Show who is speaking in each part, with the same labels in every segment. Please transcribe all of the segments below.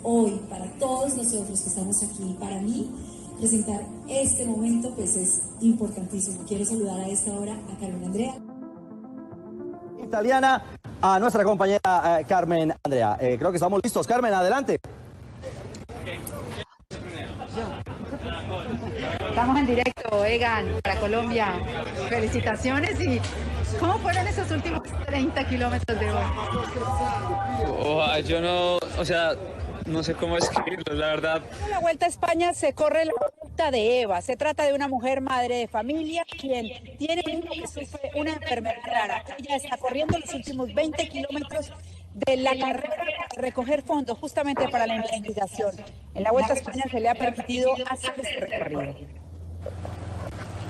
Speaker 1: hoy, para todos nosotros que estamos aquí, para mí, presentar este momento pues es importantísimo. Quiero saludar a esta hora a Carmen Andrea.
Speaker 2: Italiana, a nuestra compañera Carmen Andrea. Creo que estamos listos. Carmen, adelante.
Speaker 3: Estamos en directo, Egan, para Colombia. Felicitaciones. ¿Y cómo fueron esos últimos 30 kilómetros de hoy?
Speaker 4: Yo no, o sea, no sé cómo escribirlo, la verdad.
Speaker 3: En la Vuelta a España se corre la ruta de Eva. Se trata de una mujer madre de familia quien tiene un hijo que sufre una enfermedad rara. Ella está corriendo los últimos 20 kilómetros de la carrera para recoger fondos justamente para la investigación. En la Vuelta a España se le ha permitido hacer este recorrido.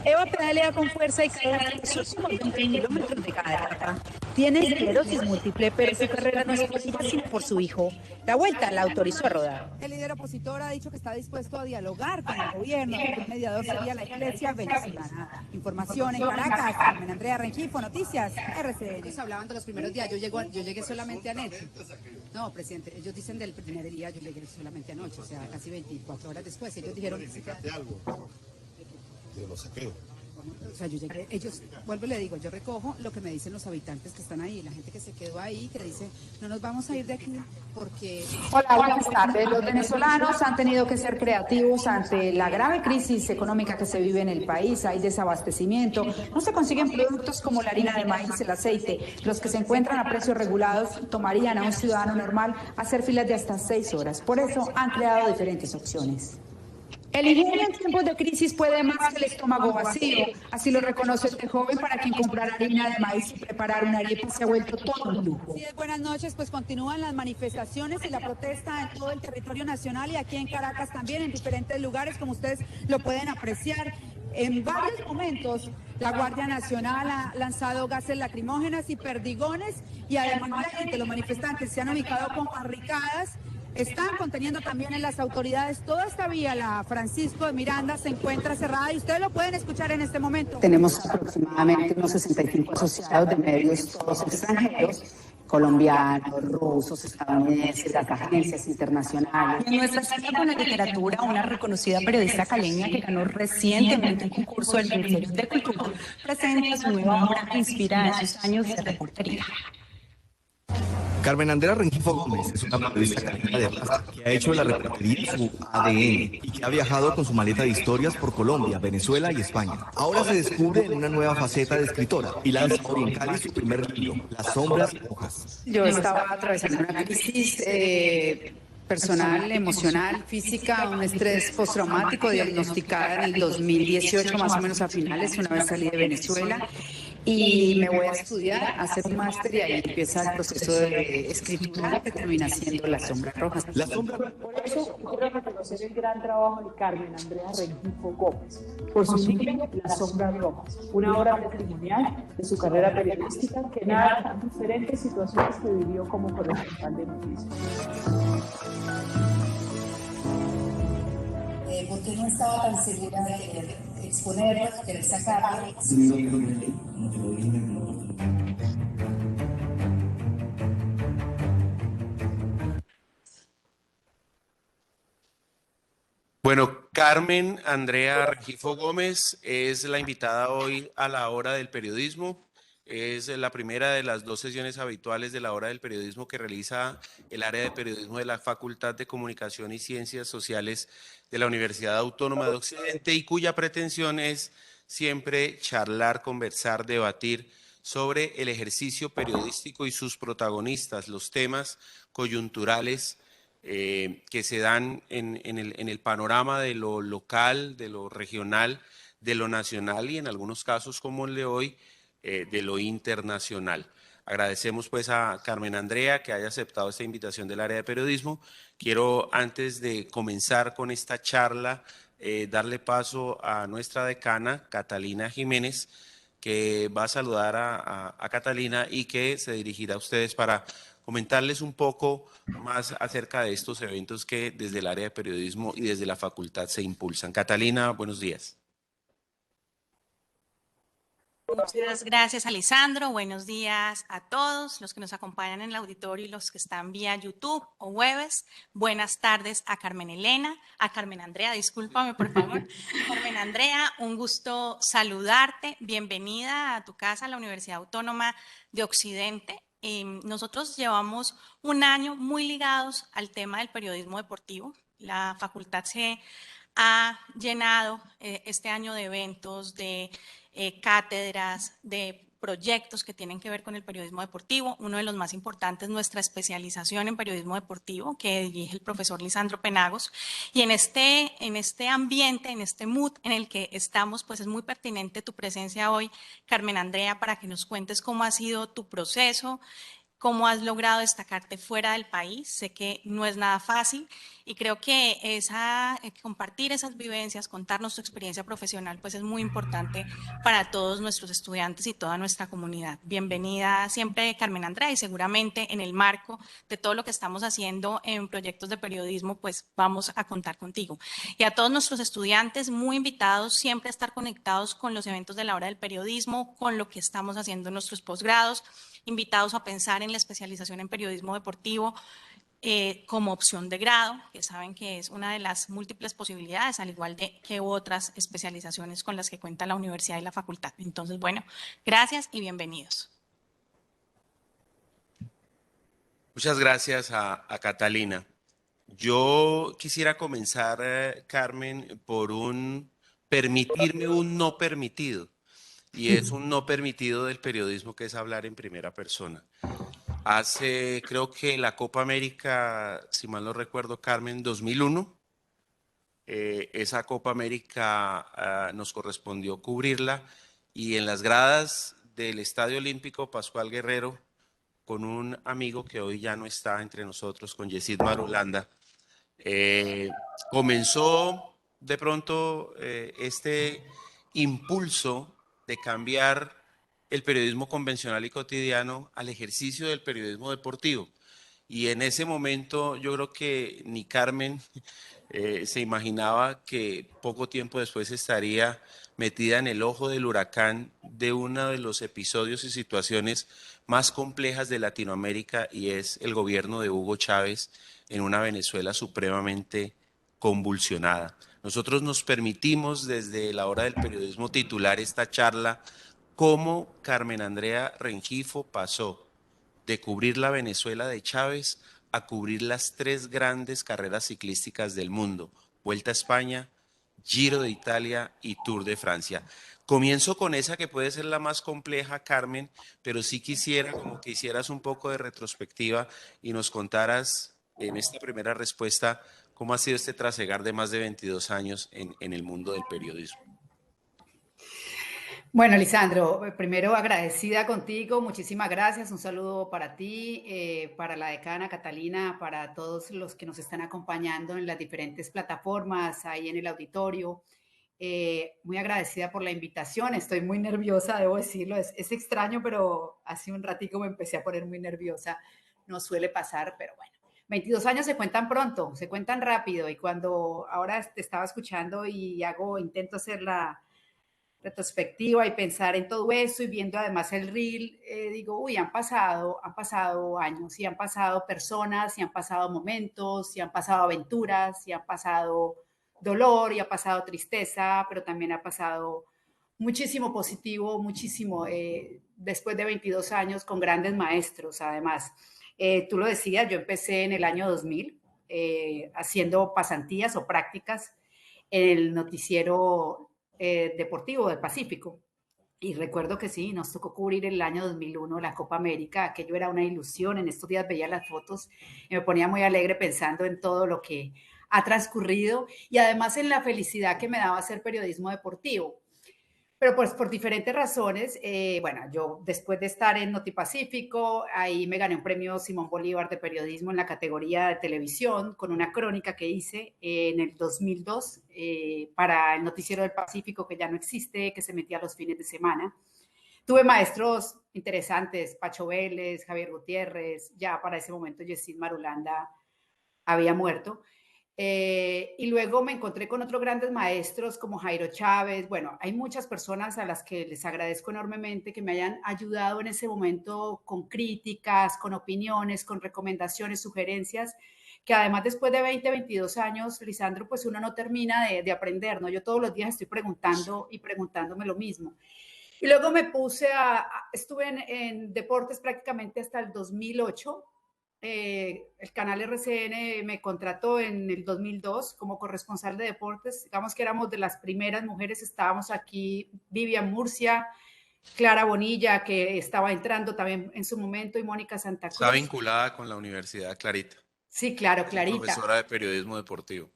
Speaker 3: Eva pedalea con fuerza y cada los últimos 20 kilómetros de cada etapa. Tiene esclerosis múltiple, pero su carrera no es por ella, sino por su hijo. La Vuelta la autorizó a rodar. El líder opositor ha dicho que está dispuesto a dialogar con el gobierno. El mediador sería la Iglesia venezolana. Información en Caracas. Carmen Andrea Rengifo, Noticias, RCN.
Speaker 5: Ellos hablaban de los primeros días. Yo llegué solamente anoche. No, presidente, ellos dicen del primer día, yo llegué solamente anoche, o sea, casi 24 horas después. Ellos dijeron que se
Speaker 6: algo de los saqueos.
Speaker 5: O sea, yo llegué, ellos, vuelvo y le digo, yo recojo lo que me dicen los habitantes que están ahí, la gente que se quedó ahí, que dice, no nos vamos a ir de aquí porque...
Speaker 3: Hola, buenas tardes. Los venezolanos han tenido que ser creativos ante la grave crisis económica que se vive en el país. Hay desabastecimiento, no se consiguen productos como la harina de maíz, el aceite. Los que se encuentran a precios regulados tomarían a un ciudadano normal hacer filas de hasta 6 horas. Por eso han creado diferentes opciones. El ingenio en tiempos de crisis puede más que el estómago vacío, así lo reconoce este joven para quien comprar harina de maíz y preparar una arepa se ha vuelto todo un lujo.
Speaker 5: Sí, buenas noches, pues continúan las manifestaciones y la protesta en todo el territorio nacional y aquí en Caracas también, en diferentes lugares, como ustedes lo pueden apreciar. En varios momentos la Guardia Nacional ha lanzado gases lacrimógenas y perdigones y además la gente, los manifestantes se han ubicado con barricadas. Están conteniendo también en las autoridades toda esta vía, la Francisco de Miranda se encuentra cerrada y ustedes lo pueden escuchar en este momento.
Speaker 3: Tenemos aproximadamente unos 65 asociados de medios, todos extranjeros, colombianos, rusos, estadounidenses, las agencias internacionales.
Speaker 7: En nuestra cita con la literatura, una reconocida periodista caleña que ganó recientemente un concurso del Ministerio de Cultura presenta su nueva obra inspirada en sus años de reportería.
Speaker 8: Carmen Andrea Rengifo Gómez es una periodista caleña de raza que ha hecho de la reportería su ADN y que ha viajado con su maleta de historias por Colombia, Venezuela y España. Ahora se descubre en una nueva faceta de escritora y lanza hoy en Cali su primer libro, Las sombras rojas.
Speaker 5: Yo estaba atravesando una crisis personal, emocional, física, un estrés postraumático diagnosticada en el 2018, más o menos a finales, una vez salí de Venezuela. Y me voy a estudiar, a hacer un máster y ahí empieza el proceso de escritura que termina siendo Las sombras rojas.
Speaker 8: La sombra...
Speaker 9: Por eso quiero reconocer el gran trabajo de Carmen Andrea Rengifo Gómez por su libro Las sombras rojas, una obra testimonial de su carrera periodística que narra diferentes situaciones que vivió como corresponsal de noticias.
Speaker 1: Porque no estaba tan segura de querer exponerlo, de querer sacarlo.
Speaker 10: Bueno, Carmen Andrea Rengifo Gómez es la invitada hoy a la Hora del Periodismo. Es la primera de las 2 sesiones habituales de la Hora del Periodismo que realiza el área de periodismo de la Facultad de Comunicación y Ciencias Sociales de la Universidad Autónoma de Occidente y cuya pretensión es siempre charlar, conversar, debatir sobre el ejercicio periodístico y sus protagonistas, los temas coyunturales que se dan en el panorama de lo local, de lo regional, de lo nacional y en algunos casos como el de hoy, de lo internacional. Agradecemos pues a Carmen Andrea que haya aceptado esta invitación del área de periodismo. Quiero, antes de comenzar con esta charla, darle paso a nuestra decana, Catalina Jiménez, que va a saludar a Catalina y que se dirigirá a ustedes para comentarles un poco más acerca de estos eventos que desde el área de periodismo y desde la facultad se impulsan. Catalina, buenos días.
Speaker 7: Muchas gracias, Alessandro. Buenos días a todos los que nos acompañan en el auditorio y los que están vía YouTube o Webex. Buenas tardes a Carmen Elena, a Carmen Andrea, discúlpame por favor. Carmen Andrea, un gusto saludarte. Bienvenida a tu casa, a la Universidad Autónoma de Occidente. Nosotros llevamos un año muy ligados al tema del periodismo deportivo. La facultad se ha llenado este año de eventos, de cátedras, de proyectos que tienen que ver con el periodismo deportivo. Uno de los más importantes es nuestra especialización en periodismo deportivo, que dirige el profesor Lisandro Penagos. Y en este ambiente, en este mood en el que estamos, pues es muy pertinente tu presencia hoy, Carmen Andrea, para que nos cuentes cómo ha sido tu proceso, cómo has logrado destacarte fuera del país. Sé que no es nada fácil y creo que compartir esas vivencias, contarnos tu experiencia profesional, pues es muy importante para todos nuestros estudiantes y toda nuestra comunidad. Bienvenida siempre, Carmen Andrea, y seguramente en el marco de todo lo que estamos haciendo en proyectos de periodismo, pues vamos a contar contigo. Y a todos nuestros estudiantes, muy invitados siempre a estar conectados con los eventos de la hora del periodismo, con lo que estamos haciendo en nuestros posgrados, invitados a pensar en la especialización en periodismo deportivo como opción de grado, que saben que es una de las múltiples posibilidades, al igual que otras especializaciones con las que cuenta la universidad y la facultad. Entonces, bueno, gracias y bienvenidos.
Speaker 10: Muchas gracias a Catalina. Yo quisiera comenzar, Carmen, por permitirme un no permitido. Y es un no permitido del periodismo, que es hablar en primera persona. Creo que la Copa América, si mal no recuerdo, Carmen, 2001, esa Copa América nos correspondió cubrirla, y en las gradas del Estadio Olímpico Pascual Guerrero, con un amigo que hoy ya no está entre nosotros, con Yesid Marulanda, comenzó de pronto este impulso de cambiar el periodismo convencional y cotidiano al ejercicio del periodismo deportivo. Y en ese momento yo creo que ni Carmen se imaginaba que poco tiempo después estaría metida en el ojo del huracán de uno de los episodios y situaciones más complejas de Latinoamérica, y es el gobierno de Hugo Chávez en una Venezuela supremamente convulsionada. Nosotros nos permitimos desde la hora del periodismo titular esta charla, cómo Carmen Andrea Rengifo pasó de cubrir la Venezuela de Chávez a cubrir las tres grandes carreras ciclísticas del mundo: Vuelta a España, Giro de Italia y Tour de Francia. Comienzo con esa que puede ser la más compleja, Carmen, pero sí quisiera como que hicieras un poco de retrospectiva y nos contaras en esta primera respuesta cómo ha sido este trasegar de más de 22 años en el mundo del periodismo.
Speaker 5: Bueno, Lisandro, primero agradecida contigo, muchísimas gracias, un saludo para ti, para la decana Catalina, para todos los que nos están acompañando en las diferentes plataformas, ahí en el auditorio. Muy agradecida por la invitación, estoy muy nerviosa, debo decirlo, es extraño, pero hace un ratico me empecé a poner muy nerviosa, no suele pasar, pero bueno. 22 años se cuentan pronto, se cuentan rápido, y cuando ahora te estaba escuchando y intento hacer la retrospectiva y pensar en todo eso y viendo además el reel, digo, uy, han pasado años, y han pasado personas, y han pasado momentos, y han pasado aventuras, y han pasado dolor, y ha pasado tristeza, pero también ha pasado muchísimo positivo, muchísimo, después de 22 años con grandes maestros, además. Tú lo decías, yo empecé en el año 2000 haciendo pasantías o prácticas en el noticiero deportivo del Pacífico. Y recuerdo que sí, nos tocó cubrir el año 2001 la Copa América. Aquello era una ilusión. En estos días veía las fotos y me ponía muy alegre pensando en todo lo que ha transcurrido y además en la felicidad que me daba hacer periodismo deportivo. Pero pues por diferentes razones, bueno, yo después de estar en Notipacífico, ahí me gané un premio Simón Bolívar de periodismo en la categoría de televisión con una crónica que hice en el 2002 para el Noticiero del Pacífico, que ya no existe, que se metía los fines de semana. Tuve maestros interesantes, Pacho Vélez, Javier Gutiérrez, ya para ese momento Yesid Marulanda había muerto. Y luego me encontré con otros grandes maestros como Jairo Chávez. Bueno, hay muchas personas a las que les agradezco enormemente que me hayan ayudado en ese momento con críticas, con opiniones, con recomendaciones, sugerencias, que además después de 20, 22 años, Lisandro, pues uno no termina de aprender, ¿no? Yo todos los días estoy preguntando y preguntándome lo mismo. Y luego me puse estuve en deportes prácticamente hasta el 2008. El canal RCN me contrató en el 2002 como corresponsal de deportes. Digamos que éramos de las primeras mujeres, estábamos aquí, Vivian Murcia, Clara Bonilla, que estaba entrando también en su momento, y Mónica Santa Cruz.
Speaker 10: Está vinculada con la Universidad Clarita.
Speaker 5: Sí, claro, Clarita.
Speaker 10: Profesora de periodismo deportivo.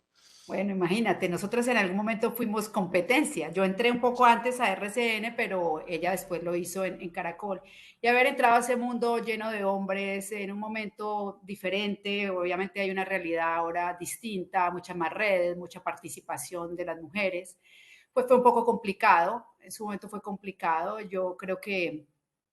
Speaker 5: Bueno, imagínate, nosotros en algún momento fuimos competencia. Yo entré un poco antes a RCN, pero ella después lo hizo en Caracol. Y haber entrado a ese mundo lleno de hombres en un momento diferente, obviamente hay una realidad ahora distinta, muchas más redes, mucha participación de las mujeres, pues fue un poco complicado. En su momento fue complicado. Yo creo que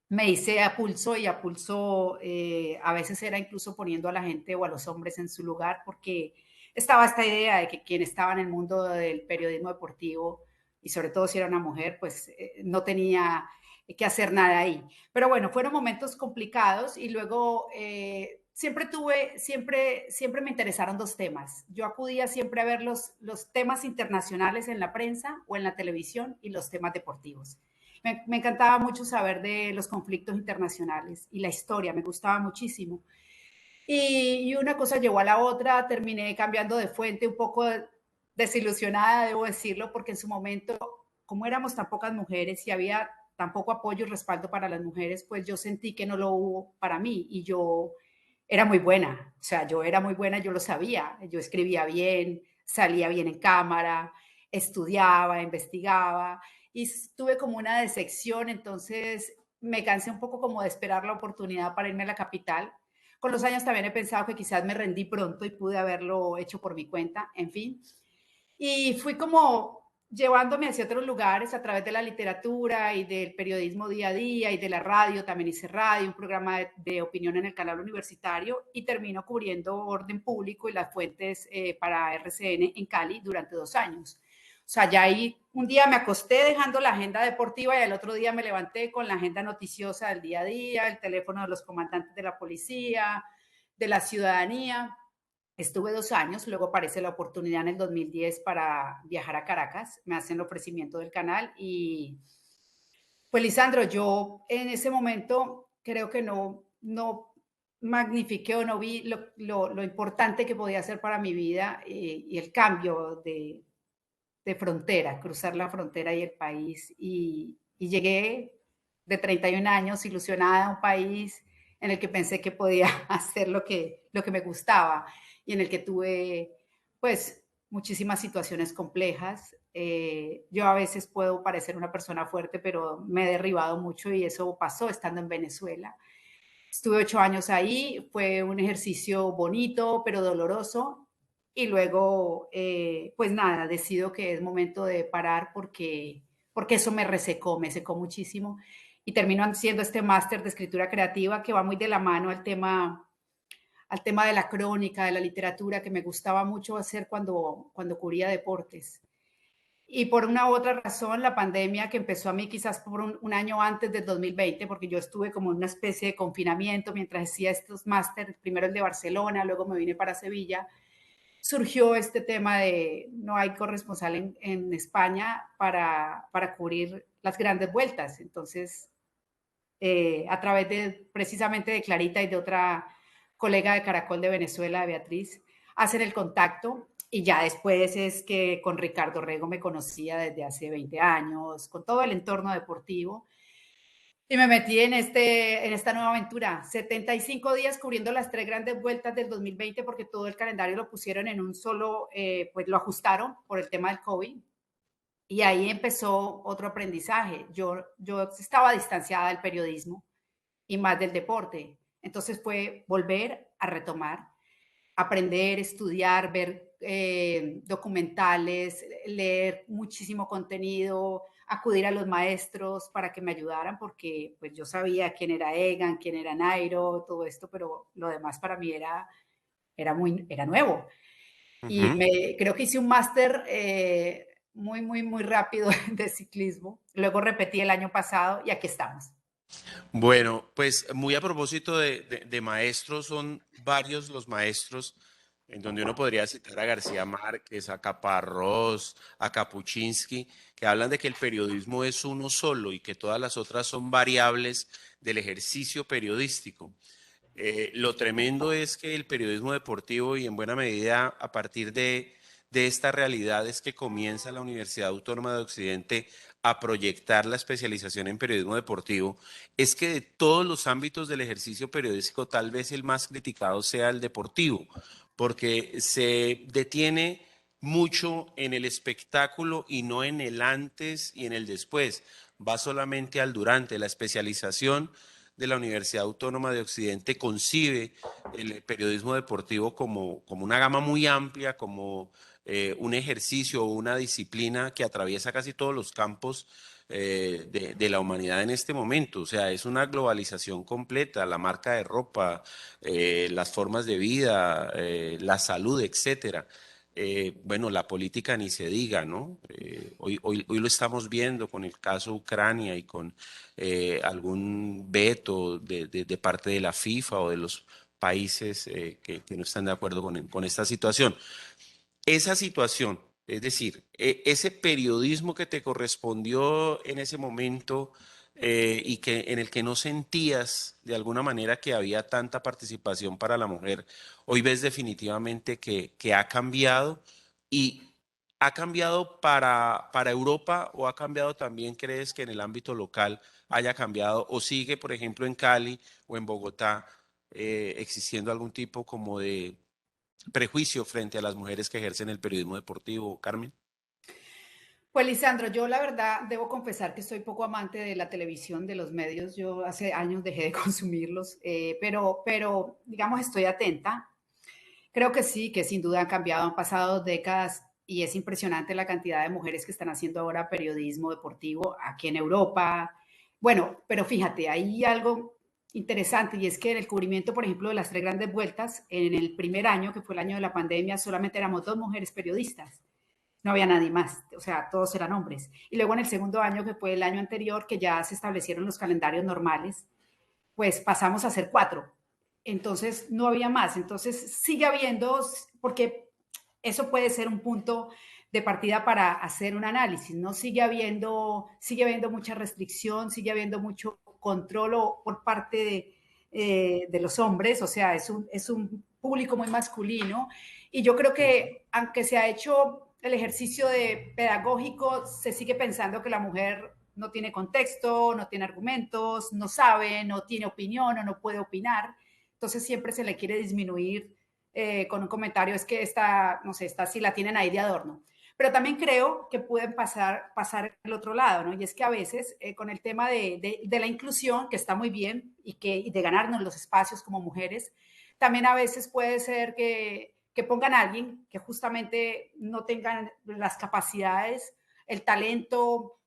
Speaker 5: me hice a pulso, y a pulso a veces era incluso poniendo a la gente o a los hombres en su lugar, porque estaba esta idea de que quien estaba en el mundo del periodismo deportivo, y sobre todo si era una mujer, pues no tenía que hacer nada ahí. Pero bueno, fueron momentos complicados, y luego siempre me interesaron dos temas. Yo acudía siempre a ver los temas internacionales en la prensa o en la televisión, y los temas deportivos. Me encantaba mucho saber de los conflictos internacionales y la historia, me gustaba muchísimo. Y una cosa llevó a la otra, terminé cambiando de fuente, un poco desilusionada, debo decirlo, porque en su momento, como éramos tan pocas mujeres y había tan poco apoyo y respaldo para las mujeres, pues yo sentí que no lo hubo para mí, y yo era muy buena, o sea, yo era muy buena, yo lo sabía, yo escribía bien, salía bien en cámara, estudiaba, investigaba, y tuve como una decepción. Entonces me cansé un poco como de esperar la oportunidad para irme a la capital. Con los años también he pensado que quizás me rendí pronto y pude haberlo hecho por mi cuenta, en fin. Y fui como llevándome hacia otros lugares a través de la literatura y del periodismo día a día y de la radio. También hice radio, un programa de opinión en el canal universitario, y termino cubriendo orden público y las fuentes para RCN en Cali durante 2 años. O sea, ya ahí un día me acosté dejando la agenda deportiva, y al otro día me levanté con la agenda noticiosa del día a día, el teléfono de los comandantes de la policía, de la ciudadanía. Estuve 2 años, luego aparece la oportunidad en el 2010 para viajar a Caracas, me hacen el ofrecimiento del canal, y pues Lisandro, yo en ese momento creo que no magnifiqué o no vi lo importante que podía ser para mi vida, y el cambio de frontera, cruzar la frontera y el país, y llegué de 31 años ilusionada a un país en el que pensé que podía hacer lo que me gustaba, y en el que tuve pues muchísimas situaciones complejas. Yo a veces puedo parecer una persona fuerte, pero me he derribado mucho, y eso pasó estando en Venezuela. Estuve 8 años ahí, fue un ejercicio bonito, pero doloroso. Y luego, pues nada, decido que es momento de parar, porque eso me secó muchísimo. Y termino haciendo este máster de escritura creativa, que va muy de la mano al tema de la crónica, de la literatura, que me gustaba mucho hacer cuando cubría deportes. Y por una u otra razón, la pandemia, que empezó a mí quizás por un año antes del 2020, porque yo estuve como en una especie de confinamiento mientras hacía estos másteres, primero el de Barcelona, luego me vine para Sevilla, surgió este tema de no hay corresponsal en España para cubrir las grandes vueltas. Entonces, a través precisamente de Clarita y de otra colega de Caracol de Venezuela, Beatriz, hacen el contacto, y ya después es que con Ricardo Rego me conocía desde hace 20 años, con todo el entorno deportivo, y me metí en esta nueva aventura. 75 días cubriendo las 3 grandes vueltas del 2020, porque todo el calendario lo pusieron en un solo, pues lo ajustaron por el tema del COVID. Y ahí empezó otro aprendizaje. Yo estaba distanciada del periodismo y más del deporte. Entonces fue volver a retomar, aprender, estudiar, ver documentales, leer muchísimo contenido, acudir a los maestros para que me ayudaran, porque pues yo sabía quién era Egan, quién era Nairo, todo esto, pero lo demás para mí era nuevo. y
Speaker 10: Ujú.
Speaker 5: creo que hice un máster muy rápido de ciclismo. Luego repetí el año pasado y aquí estamos.
Speaker 10: Bueno, pues muy a propósito de maestros, son varios los maestros en donde uno podría citar a García Márquez, a Caparrós, a Kapuczynski, que hablan de que el periodismo es uno solo y que todas las otras son variables del ejercicio periodístico. Lo tremendo es que el periodismo deportivo y en buena medida a partir de esta realidad es que comienza la Universidad Autónoma de Occidente a proyectar la especialización en periodismo deportivo, es que de todos los ámbitos del ejercicio periodístico tal vez el más criticado sea el deportivo, porque se detiene mucho en el espectáculo y no en el antes y en el después, va solamente al durante. La especialización de la Universidad Autónoma de Occidente concibe el periodismo deportivo como una gama muy amplia, como un ejercicio o una disciplina que atraviesa casi todos los campos de la humanidad en este momento. O sea, es una globalización completa, la marca de ropa, las formas de vida, la salud, etcétera. Bueno, la política ni se diga, ¿no? Hoy lo estamos viendo con el caso Ucrania y con algún veto de parte de la FIFA o de los países que no están de acuerdo con esta situación. Esa situación, es decir, ese periodismo que te correspondió en ese momento y que en el que no sentías de alguna manera que había tanta participación para la mujer, hoy ves definitivamente que ha cambiado y ha cambiado para Europa o ha cambiado también, ¿crees que en el ámbito local haya cambiado o sigue, por ejemplo, en Cali o en Bogotá existiendo algún tipo como de prejuicio frente a las mujeres que ejercen el periodismo deportivo, Carmen?
Speaker 5: Pues Lisandro, yo la verdad debo confesar que soy poco amante de la televisión, de los medios. Yo hace años dejé de consumirlos, pero digamos estoy atenta. Creo que sí, que sin duda han cambiado, han pasado décadas y es impresionante la cantidad de mujeres que están haciendo ahora periodismo deportivo aquí en Europa. Bueno, pero fíjate, hay algo interesante y es que en el cubrimiento, por ejemplo, de las tres grandes vueltas, en el primer año, que fue el año de la pandemia, solamente éramos dos mujeres periodistas, no había nadie más, o sea, todos eran hombres. Y luego en el segundo año, que fue el año anterior, que ya se establecieron los calendarios normales, pues pasamos a ser cuatro. Entonces no había más. Entonces sigue habiendo, porque eso puede ser un punto de partida para hacer un análisis, ¿no? Sigue habiendo mucha restricción, sigue habiendo mucho control por parte de los hombres, o sea, es un público muy masculino. Y yo creo que aunque se ha hecho el ejercicio de pedagógico, se sigue pensando que la mujer no tiene contexto, no tiene argumentos, no sabe, no tiene opinión o no puede opinar. Entonces siempre se le quiere disminuir con un comentario, es que esta, no sé, esta sí la tienen ahí de adorno. Pero también creo que pueden pasar el otro lado, ¿no? Y es que a veces con el tema de la inclusión, que está muy bien, y de ganarnos los espacios como mujeres, también a veces puede ser que pongan a alguien que justamente no tengan las capacidades, el talento,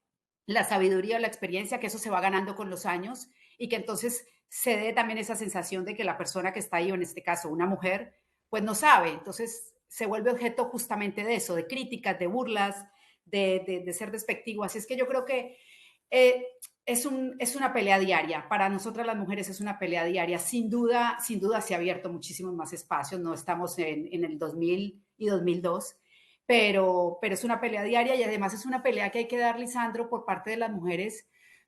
Speaker 5: la sabiduría o la experiencia, que eso se va ganando con los años y que entonces se dé también esa sensación de que la persona que está ahí, o en este caso una mujer, pues no sabe. Entonces se vuelve objeto justamente de eso, de críticas, de burlas, de ser despectivo. Así es que yo creo que es una pelea diaria. Para nosotras las mujeres es una pelea diaria. Sin duda se ha abierto muchísimos más espacios. No estamos en el 2000 y 2002, pero es una pelea diaria y además es una pelea que hay que dar, Lisandro, por parte de las mujeres,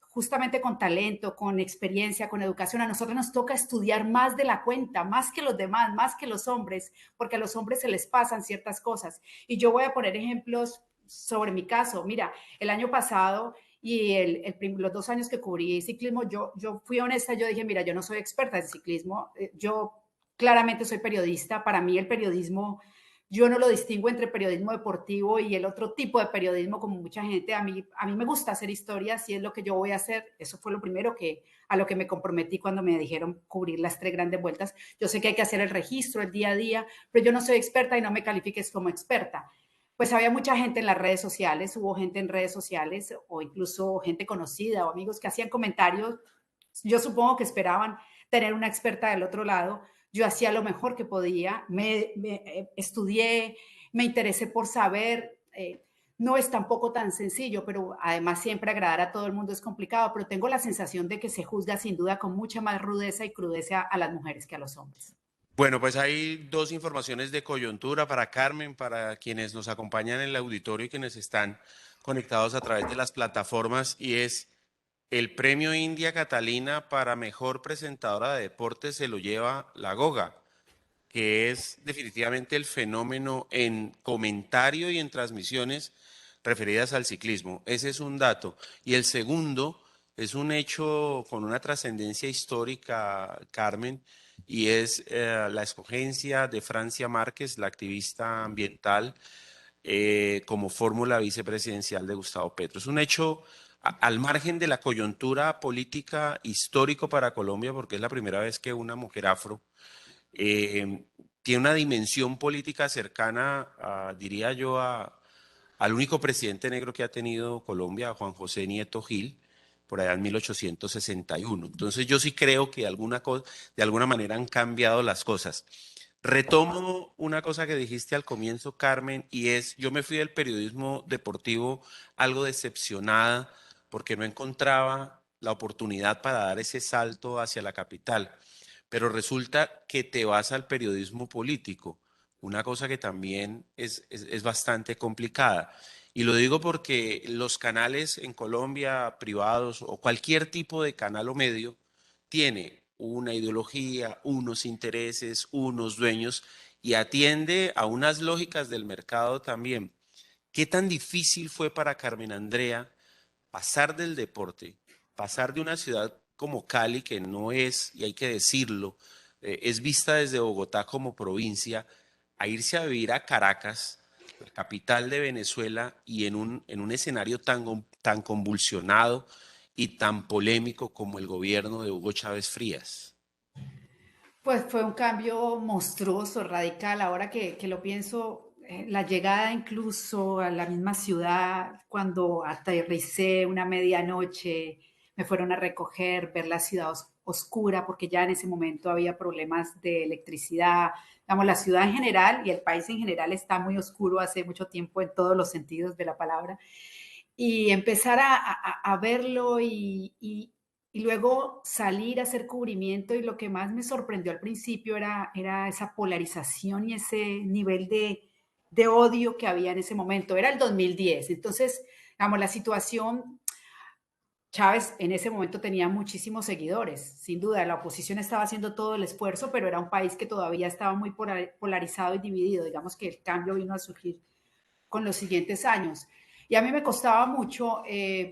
Speaker 5: justamente con talento, con experiencia, con educación. A nosotros nos toca estudiar más de la cuenta, más que los demás, más que los hombres, porque a los hombres se les pasan ciertas cosas. Y yo voy a poner ejemplos sobre mi caso. Mira, el año pasado y los 2 años que cubrí ciclismo, yo fui honesta, yo dije, mira, yo no soy experta en ciclismo, yo claramente soy periodista, para mí el periodismo, yo no lo distingo entre periodismo deportivo y el otro tipo de periodismo como mucha gente. A mí me gusta hacer historias y es lo que yo voy a hacer. Eso fue lo primero a lo que me comprometí cuando me dijeron cubrir las 3 grandes vueltas. Yo sé que hay que hacer el registro, el día a día, pero yo no soy experta y no me califiques como experta. Pues había mucha gente en las redes sociales, hubo gente en redes sociales o incluso gente conocida o amigos que hacían comentarios. Yo supongo que esperaban tener una experta del otro lado. Yo hacía lo mejor que podía, me estudié, me interesé por saber. No es tampoco tan sencillo, pero además siempre agradar a todo el mundo es complicado, pero tengo la sensación de que se juzga sin duda con mucha más rudeza y crudeza a las mujeres que a los hombres.
Speaker 10: Bueno, pues hay dos informaciones de coyuntura para Carmen, para quienes nos acompañan en el auditorio y quienes están conectados a través de las plataformas, y es el premio India Catalina para mejor presentadora de deportes se lo lleva la Goga, que es definitivamente el fenómeno en comentario y en transmisiones referidas al ciclismo. Ese es un dato. Y el segundo es un hecho con una trascendencia histórica, Carmen, y es la escogencia de Francia Márquez, la activista ambiental, como fórmula vicepresidencial de Gustavo Petro. Es un hecho al margen de la coyuntura política histórico para Colombia, porque es la primera vez que una mujer afro tiene una dimensión política cercana, diría yo, al único presidente negro que ha tenido Colombia, Juan José Nieto Gil, por allá en 1861. Entonces yo sí creo que de alguna manera han cambiado las cosas. Retomo una cosa que dijiste al comienzo, Carmen, y es, yo me fui del periodismo deportivo algo decepcionada porque no encontraba la oportunidad para dar ese salto hacia la capital. Pero resulta que te vas al periodismo político, una cosa que también es bastante complicada. Y lo digo porque los canales en Colombia, privados o cualquier tipo de canal o medio, tiene una ideología, unos intereses, unos dueños y atiende a unas lógicas del mercado también. ¿Qué tan difícil fue para Carmen Andrea pasar del deporte, pasar de una ciudad como Cali, que no es, y hay que decirlo, es vista desde Bogotá como provincia, a irse a vivir a Caracas, la capital de Venezuela, y en un escenario tan convulsionado y tan polémico como el gobierno de Hugo Chávez Frías?
Speaker 5: Pues fue un cambio monstruoso, radical. Ahora que lo pienso, la llegada incluso a la misma ciudad, cuando aterricé una medianoche, me fueron a recoger, ver la ciudad oscura, porque ya en ese momento había problemas de electricidad. Digamos, la ciudad en general y el país en general está muy oscuro hace mucho tiempo en todos los sentidos de la palabra. Y empezar a verlo y luego salir a hacer cubrimiento, y lo que más me sorprendió al principio era esa polarización y ese nivel de odio que había en ese momento. Era el 2010, entonces, digamos, la situación, Chávez en ese momento tenía muchísimos seguidores, sin duda, la oposición estaba haciendo todo el esfuerzo, pero era un país que todavía estaba muy polarizado y dividido. Digamos que el cambio vino a surgir con los siguientes años. Y a mí me costaba mucho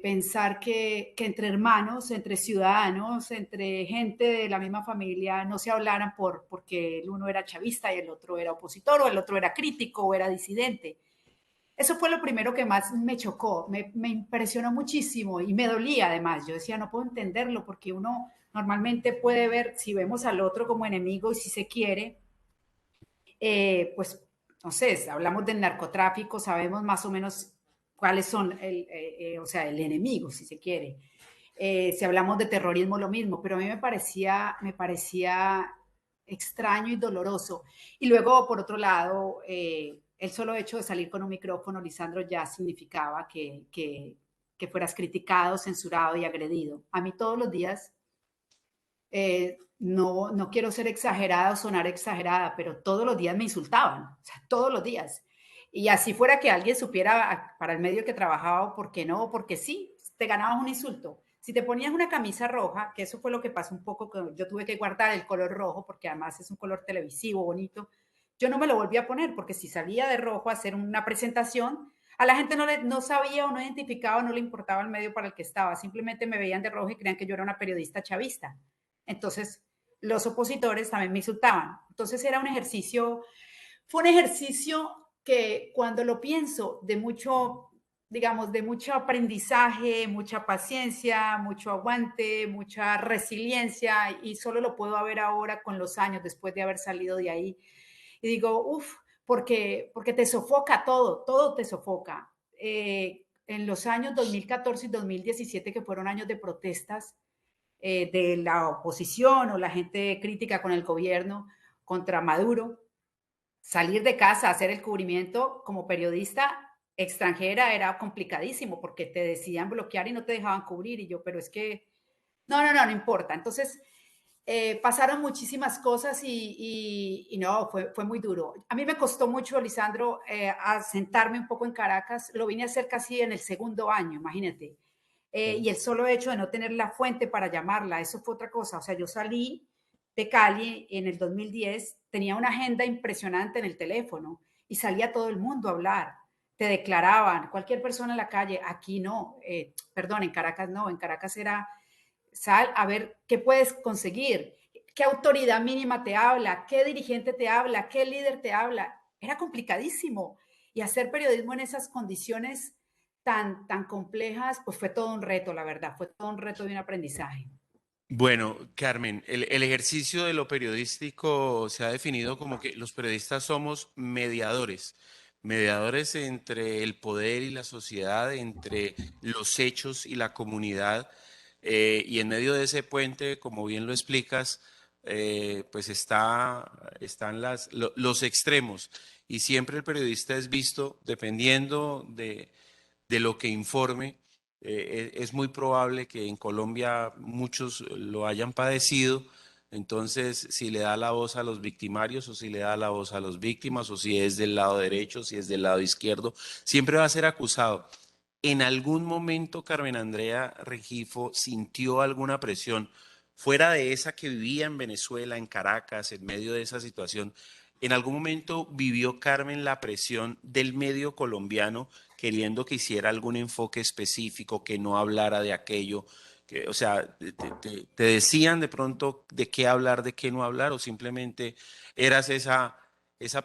Speaker 5: pensar que entre hermanos, entre ciudadanos, entre gente de la misma familia, no se hablaran porque el uno era chavista y el otro era opositor, o el otro era crítico o era disidente. Eso fue lo primero que más me chocó, me impresionó muchísimo y me dolía además. Yo decía, no puedo entenderlo, porque uno normalmente puede ver, si vemos al otro como enemigo y si se quiere, pues no sé, hablamos del narcotráfico, sabemos más o menos cuáles son o sea, el enemigo, si se quiere. Si hablamos de terrorismo, lo mismo, pero a mí me parecía extraño y doloroso. Y luego, por otro lado, el solo hecho de salir con un micrófono, Lisandro, ya significaba que fueras criticado, censurado y agredido. A mí todos los días, no quiero ser exagerada o sonar exagerada, pero todos los días me insultaban, o sea, todos los días. Y así fuera que alguien supiera para el medio que trabajaba, ¿por qué no? Porque sí, te ganabas un insulto. Si te ponías una camisa roja, que eso fue lo que pasó un poco, que yo tuve que guardar el color rojo, porque además es un color televisivo, bonito, yo no me lo volví a poner, porque si salía de rojo a hacer una presentación, a la gente no sabía o no identificaba, no le importaba el medio para el que estaba, simplemente me veían de rojo y creían que yo era una periodista chavista. Entonces, los opositores también me insultaban. Entonces, fue un ejercicio que cuando lo pienso, de mucho aprendizaje, mucha paciencia, mucho aguante, mucha resiliencia, y solo lo puedo ver ahora con los años, después de haber salido de ahí. Y digo, porque te sofoca todo te sofoca. En los años 2014 y 2017, que fueron años de protestas, de la oposición o la gente crítica con el gobierno contra Maduro, salir de casa, hacer el cubrimiento como periodista extranjera era complicadísimo porque te decidían bloquear y no te dejaban cubrir. Y yo, pero es que, no importa. Entonces, pasaron muchísimas cosas y no, fue muy duro. A mí me costó mucho, Lisandro, asentarme un poco en Caracas. Lo vine a hacer casi en el segundo año, imagínate. Y el solo hecho de no tener la fuente para llamarla, eso fue otra cosa. O sea, yo salí de Cali en el 2010, tenía una agenda impresionante en el teléfono y salía todo el mundo a hablar. Te declaraban, cualquier persona en la calle, aquí no, perdón, en Caracas no, en Caracas era sal a ver qué puedes conseguir, qué autoridad mínima te habla, qué dirigente te habla, qué líder te habla. Era complicadísimo. Y hacer periodismo en esas condiciones tan complejas, pues fue todo un reto, la verdad, fue todo un reto y un aprendizaje.
Speaker 10: Bueno, Carmen, el ejercicio de lo periodístico se ha definido como que los periodistas somos mediadores, mediadores entre el poder y la sociedad, entre los hechos y la comunidad, y en medio de ese puente, como bien lo explicas, pues están los extremos, y siempre el periodista es visto dependiendo de lo que informe. Es muy probable que en Colombia muchos lo hayan padecido. Entonces, si le da la voz a los victimarios o si le da la voz a las víctimas o si es del lado derecho, si es del lado izquierdo, siempre va a ser acusado. ¿En algún momento Carmen Andrea Rengifo sintió alguna presión fuera de esa que vivía en Venezuela, en Caracas, en medio de esa situación? ¿En algún momento vivió Carmen la presión del medio colombiano queriendo que hiciera algún enfoque específico, que no hablara de aquello? O sea, te decían de pronto de qué hablar, de qué no hablar, o simplemente eras esa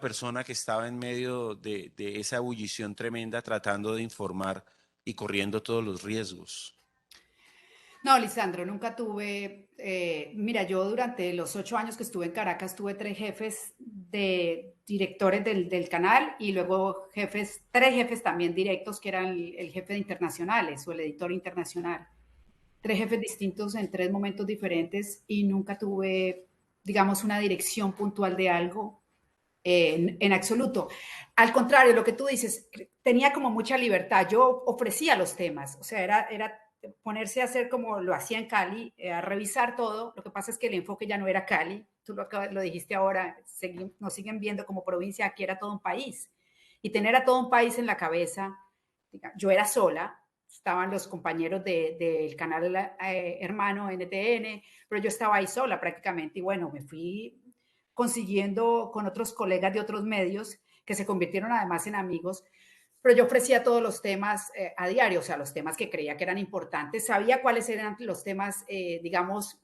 Speaker 10: persona que estaba en medio de esa ebullición tremenda tratando de informar y corriendo todos los riesgos?
Speaker 5: No, Lisandro, nunca tuve, mira, yo durante los 8 años que estuve en Caracas tuve 3 jefes de directores del canal y luego 3 jefes también directos que eran el jefe de internacionales o el editor internacional. 3 jefes distintos en 3 momentos diferentes y nunca tuve, digamos, una dirección puntual de algo en absoluto. Al contrario, lo que tú dices, tenía como mucha libertad. Yo ofrecía los temas, o sea, era ponerse a hacer como lo hacía en Cali, a revisar todo. Lo que pasa es que el enfoque ya no era Cali, tú lo dijiste ahora, nos siguen viendo como provincia, aquí era todo un país. Y tener a todo un país en la cabeza, yo era sola, estaban los compañeros del canal hermano NTN, pero yo estaba ahí sola prácticamente y bueno, me fui consiguiendo con otros colegas de otros medios que se convirtieron además en amigos, pero yo ofrecía todos los temas a diario, o sea, los temas que creía que eran importantes, sabía cuáles eran los temas, digamos,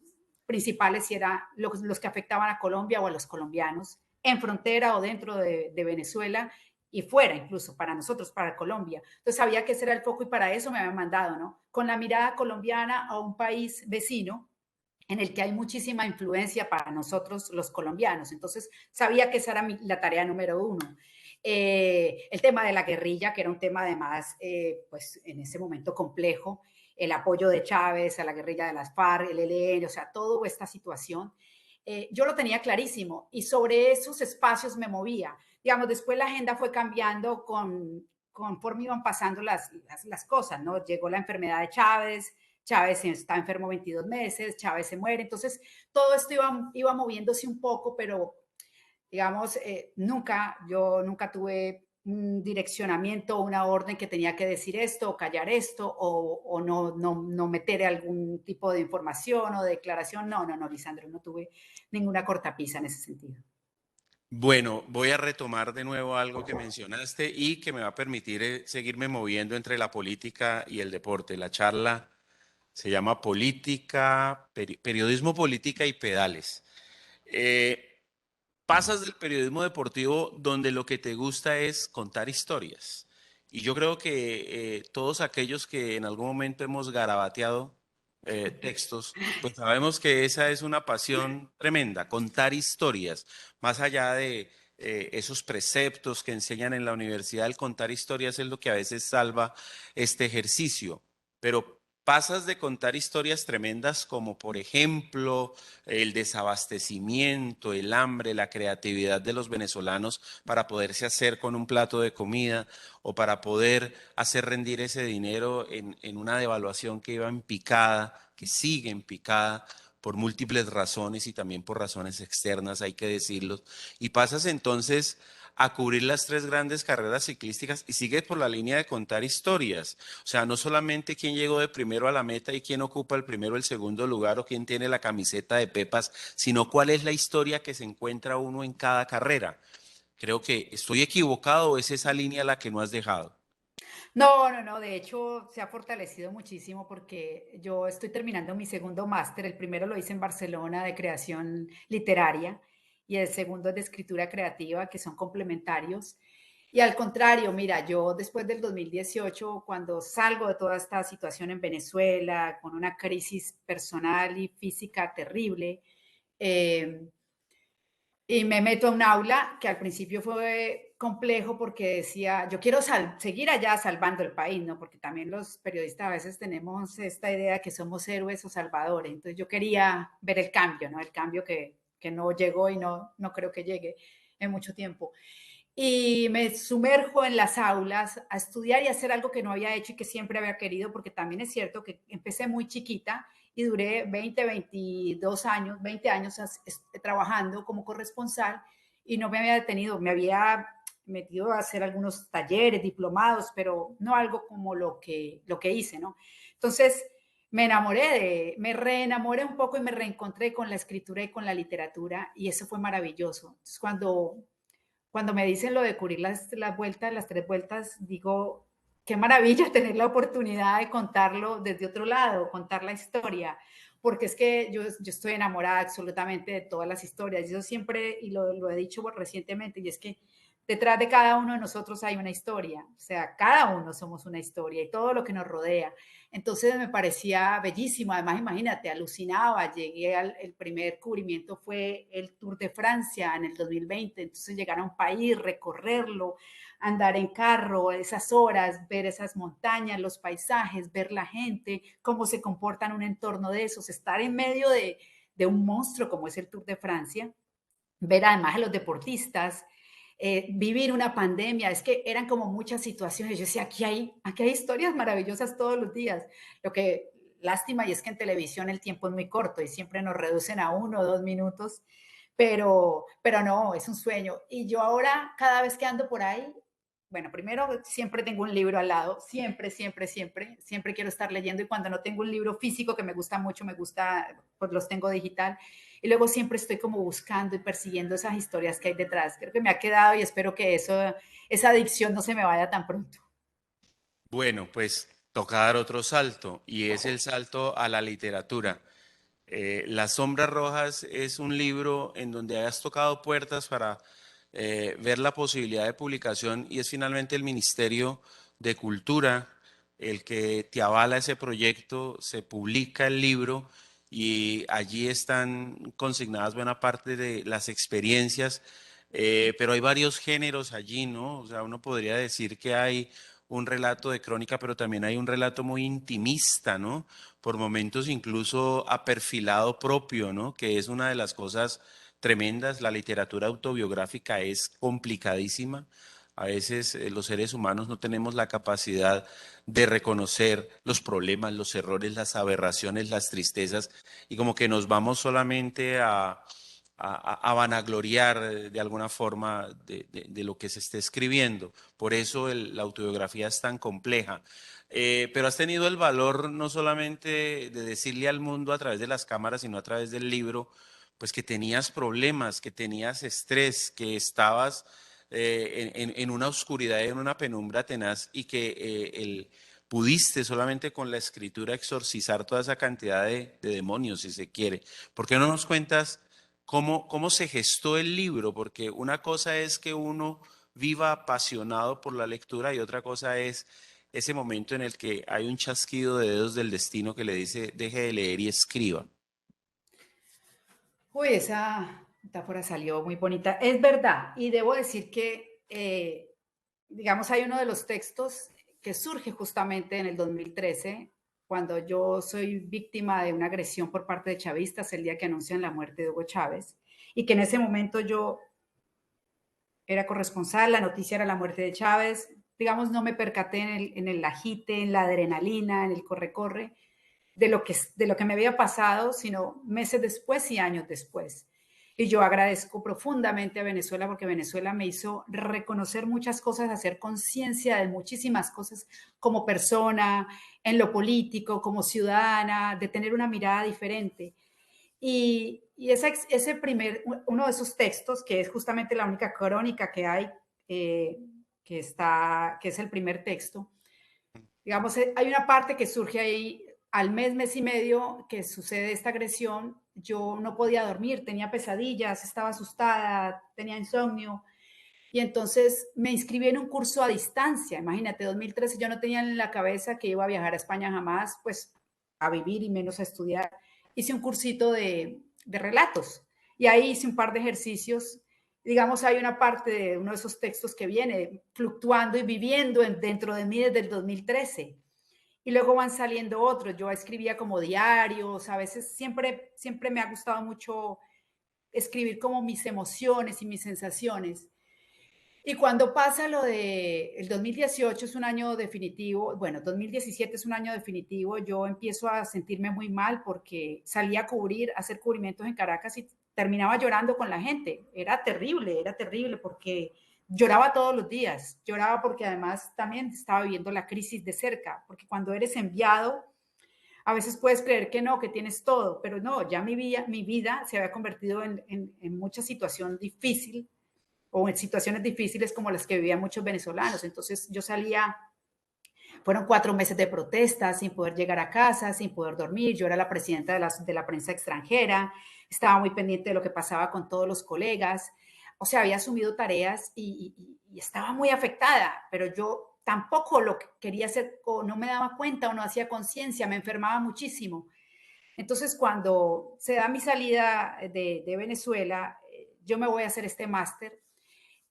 Speaker 5: principales, si eran los que afectaban a Colombia o a los colombianos, en frontera o dentro de Venezuela y fuera incluso para nosotros, para Colombia. Entonces sabía que ese era el foco y para eso me habían mandado, ¿no? Con la mirada colombiana a un país vecino, en el que hay muchísima influencia para nosotros los colombianos. Entonces, sabía que esa era la tarea número uno. El tema de la guerrilla, que era un tema además, pues en ese momento complejo, el apoyo de Chávez a la guerrilla de las FARC, el ELN, o sea, toda esta situación. Yo lo tenía clarísimo y sobre esos espacios me movía. Digamos, después la agenda fue cambiando conforme iban pasando las cosas, ¿no? Llegó la enfermedad de Chávez, Chávez está enfermo 22 meses, Chávez se muere, entonces todo esto iba moviéndose un poco, pero digamos, yo nunca tuve un direccionamiento o una orden que tenía que decir esto o callar esto o no meter algún tipo de información o declaración. No, Lisandro, no tuve ninguna cortapisa en ese sentido.
Speaker 10: Bueno, voy a retomar de nuevo algo que mencionaste y que me va a permitir seguirme moviendo entre la política y el deporte. La charla se llama Periodismo, Política y Pedales. Pasas del periodismo deportivo donde lo que te gusta es contar historias. Y yo creo que todos aquellos que en algún momento hemos garabateado textos, pues sabemos que esa es una pasión tremenda, contar historias, más allá de esos preceptos que enseñan en la universidad, el contar historias es lo que a veces salva este ejercicio. Pero pasas de contar historias tremendas como, por ejemplo, el desabastecimiento, el hambre, la creatividad de los venezolanos para poderse hacer con un plato de comida o para poder hacer rendir ese dinero en una devaluación que iba en picada, que sigue en picada por múltiples razones y también por razones externas, hay que decirlo. Y pasas entonces a cubrir las tres grandes carreras ciclísticas y sigues por la línea de contar historias. O sea, no solamente quién llegó de primero a la meta y quién ocupa el primero o el segundo lugar o quién tiene la camiseta de Pepas, sino cuál es la historia que se encuentra uno en cada carrera. Creo que estoy equivocado o es esa línea la que no has dejado.
Speaker 5: No, no, no, de hecho se ha fortalecido muchísimo porque yo estoy terminando mi segundo máster, el primero lo hice en Barcelona de creación literaria y el segundo es de escritura creativa, que son complementarios. Y al contrario, mira, yo después del 2018, cuando salgo de toda esta situación en Venezuela, con una crisis personal y física terrible, eh, y me meto a un aula que al principio fue complejo porque decía, yo quiero seguir allá salvando el país, ¿no? Porque también los periodistas a veces tenemos esta idea que somos héroes o salvadores. Entonces yo quería ver el cambio, ¿no? El cambio que no llegó y no creo que llegue en mucho tiempo. Y me sumerjo en las aulas a estudiar y hacer algo que no había hecho y que siempre había querido, porque también es cierto que empecé muy chiquita y duré 22 años, 20 años trabajando como corresponsal y no me había detenido, me había metido a hacer algunos talleres, diplomados, pero no algo como lo que hice, ¿no? Entonces me reenamoré un poco y me reencontré con la escritura y con la literatura y eso fue maravilloso. Entonces cuando me dicen lo de cubrir las vueltas, las tres vueltas, digo, qué maravilla tener la oportunidad de contarlo desde otro lado, contar la historia, porque es que yo estoy enamorada absolutamente de todas las historias. Yo siempre, y lo he dicho recientemente, y es que detrás de cada uno de nosotros hay una historia, o sea, cada uno somos una historia y todo lo que nos rodea. Entonces me parecía bellísimo, además imagínate, alucinaba, llegué el primer cubrimiento fue el Tour de Francia en el 2020, entonces llegar a un país, recorrerlo, andar en carro, esas horas, ver esas montañas, los paisajes, ver la gente, cómo se comporta en un entorno de esos, estar en medio de un monstruo como es el Tour de Francia, ver además a los deportistas, vivir una pandemia, es que eran como muchas situaciones. Yo decía, aquí hay historias maravillosas todos los días. Lo que lástima y es que en televisión el tiempo es muy corto y siempre nos reducen a 1 o 2 minutos, pero no, es un sueño. Y yo ahora, cada vez que ando por ahí, bueno, primero siempre tengo un libro al lado, siempre quiero estar leyendo y cuando no tengo un libro físico que me gusta mucho, pues los tengo digital. Y luego siempre estoy como buscando y persiguiendo esas historias que hay detrás. Creo que me ha quedado y espero que esa adicción no se me vaya tan pronto.
Speaker 10: Bueno, pues toca dar otro salto y es el salto a la literatura. Las Sombras Rojas es un libro en donde has tocado puertas para ver la posibilidad de publicación y es finalmente el Ministerio de Cultura el que te avala ese proyecto, se publica el libro y allí están consignadas buena parte de las experiencias, pero hay varios géneros allí, ¿no? O sea, uno podría decir que hay un relato de crónica, pero también hay un relato muy intimista, ¿no? Por momentos incluso a perfilado propio, ¿no? Que es una de las cosas tremendas. La literatura autobiográfica es complicadísima. A veces los seres humanos no tenemos la capacidad de reconocer los problemas, los errores, las aberraciones, las tristezas, y como que nos vamos solamente a vanagloriar de alguna forma de lo que se esté escribiendo. Por eso la autobiografía es tan compleja. Pero has tenido el valor no solamente de decirle al mundo a través de las cámaras, sino a través del libro, pues que tenías problemas, que tenías estrés, que estabas en una oscuridad, en una penumbra tenaz y que pudiste solamente con la escritura exorcizar toda esa cantidad de demonios, si se quiere. ¿Por qué no nos cuentas cómo se gestó el libro? Porque una cosa es que uno viva apasionado por la lectura y otra cosa es ese momento en el que hay un chasquido de dedos del destino que le dice, deje de leer y escriba.
Speaker 5: Uy, esa metáfora salió muy bonita. Es verdad, y debo decir que, digamos, hay uno de los textos que surge justamente en el 2013 cuando yo soy víctima de una agresión por parte de chavistas, el día que anuncian la muerte de Hugo Chávez, y que en ese momento yo era corresponsal, la noticia era la muerte de Chávez, digamos, no me percaté en el agite, en la adrenalina, en el corre-corre, de lo que me había pasado, sino meses después y años después. Y yo agradezco profundamente a Venezuela porque Venezuela me hizo reconocer muchas cosas, hacer conciencia de muchísimas cosas como persona, en lo político, como ciudadana, de tener una mirada diferente. Y uno de esos textos, que es justamente la única crónica que hay, que es el primer texto, digamos, hay una parte que surge ahí al mes y medio que sucede esta agresión. Yo no podía dormir, tenía pesadillas, estaba asustada, tenía insomnio. Y entonces me inscribí en un curso a distancia. Imagínate, 2013 yo no tenía en la cabeza que iba a viajar a España jamás, pues a vivir y menos a estudiar. Hice un cursito de relatos y ahí hice un par de ejercicios. Digamos, hay una parte de uno de esos textos que viene fluctuando y viviendo dentro de mí desde el 2013. Y luego van saliendo otros. Yo escribía como diarios, a veces siempre me ha gustado mucho escribir como mis emociones y mis sensaciones. Y cuando pasa lo de el 2018 es un año definitivo, bueno, 2017 es un año definitivo, yo empiezo a sentirme muy mal porque salía a hacer cubrimientos en Caracas y terminaba llorando con la gente. Era terrible porque lloraba todos los días, lloraba porque además también estaba viviendo la crisis de cerca, porque cuando eres enviado, a veces puedes creer que no, que tienes todo, pero no, ya mi vida se había convertido en mucha situación difícil, o en situaciones difíciles como las que vivían muchos venezolanos. Entonces yo fueron 4 meses de protestas, sin poder llegar a casa, sin poder dormir. Yo era la presidenta de la prensa extranjera, estaba muy pendiente de lo que pasaba con todos los colegas, o sea, había asumido tareas y estaba muy afectada, pero yo tampoco lo que quería hacer, o no me daba cuenta o no hacía conciencia, me enfermaba muchísimo. Entonces, cuando se da mi salida de Venezuela, yo me voy a hacer este máster.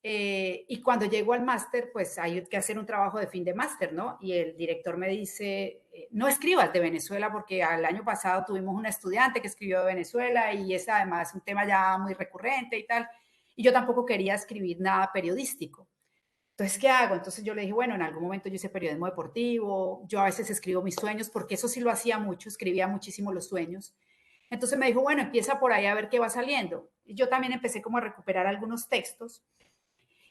Speaker 5: Y cuando llego al máster, pues hay que hacer un trabajo de fin de máster, ¿no? Y el director me dice, no escribas de Venezuela porque al año pasado tuvimos una estudiante que escribió de Venezuela y es además un tema ya muy recurrente y tal. Y yo tampoco quería escribir nada periodístico. Entonces, ¿qué hago? Entonces yo le dije, bueno, en algún momento yo hice periodismo deportivo, yo a veces escribo mis sueños, porque eso sí lo hacía mucho, escribía muchísimo los sueños. Entonces me dijo, bueno, empieza por ahí a ver qué va saliendo. Y yo también empecé como a recuperar algunos textos.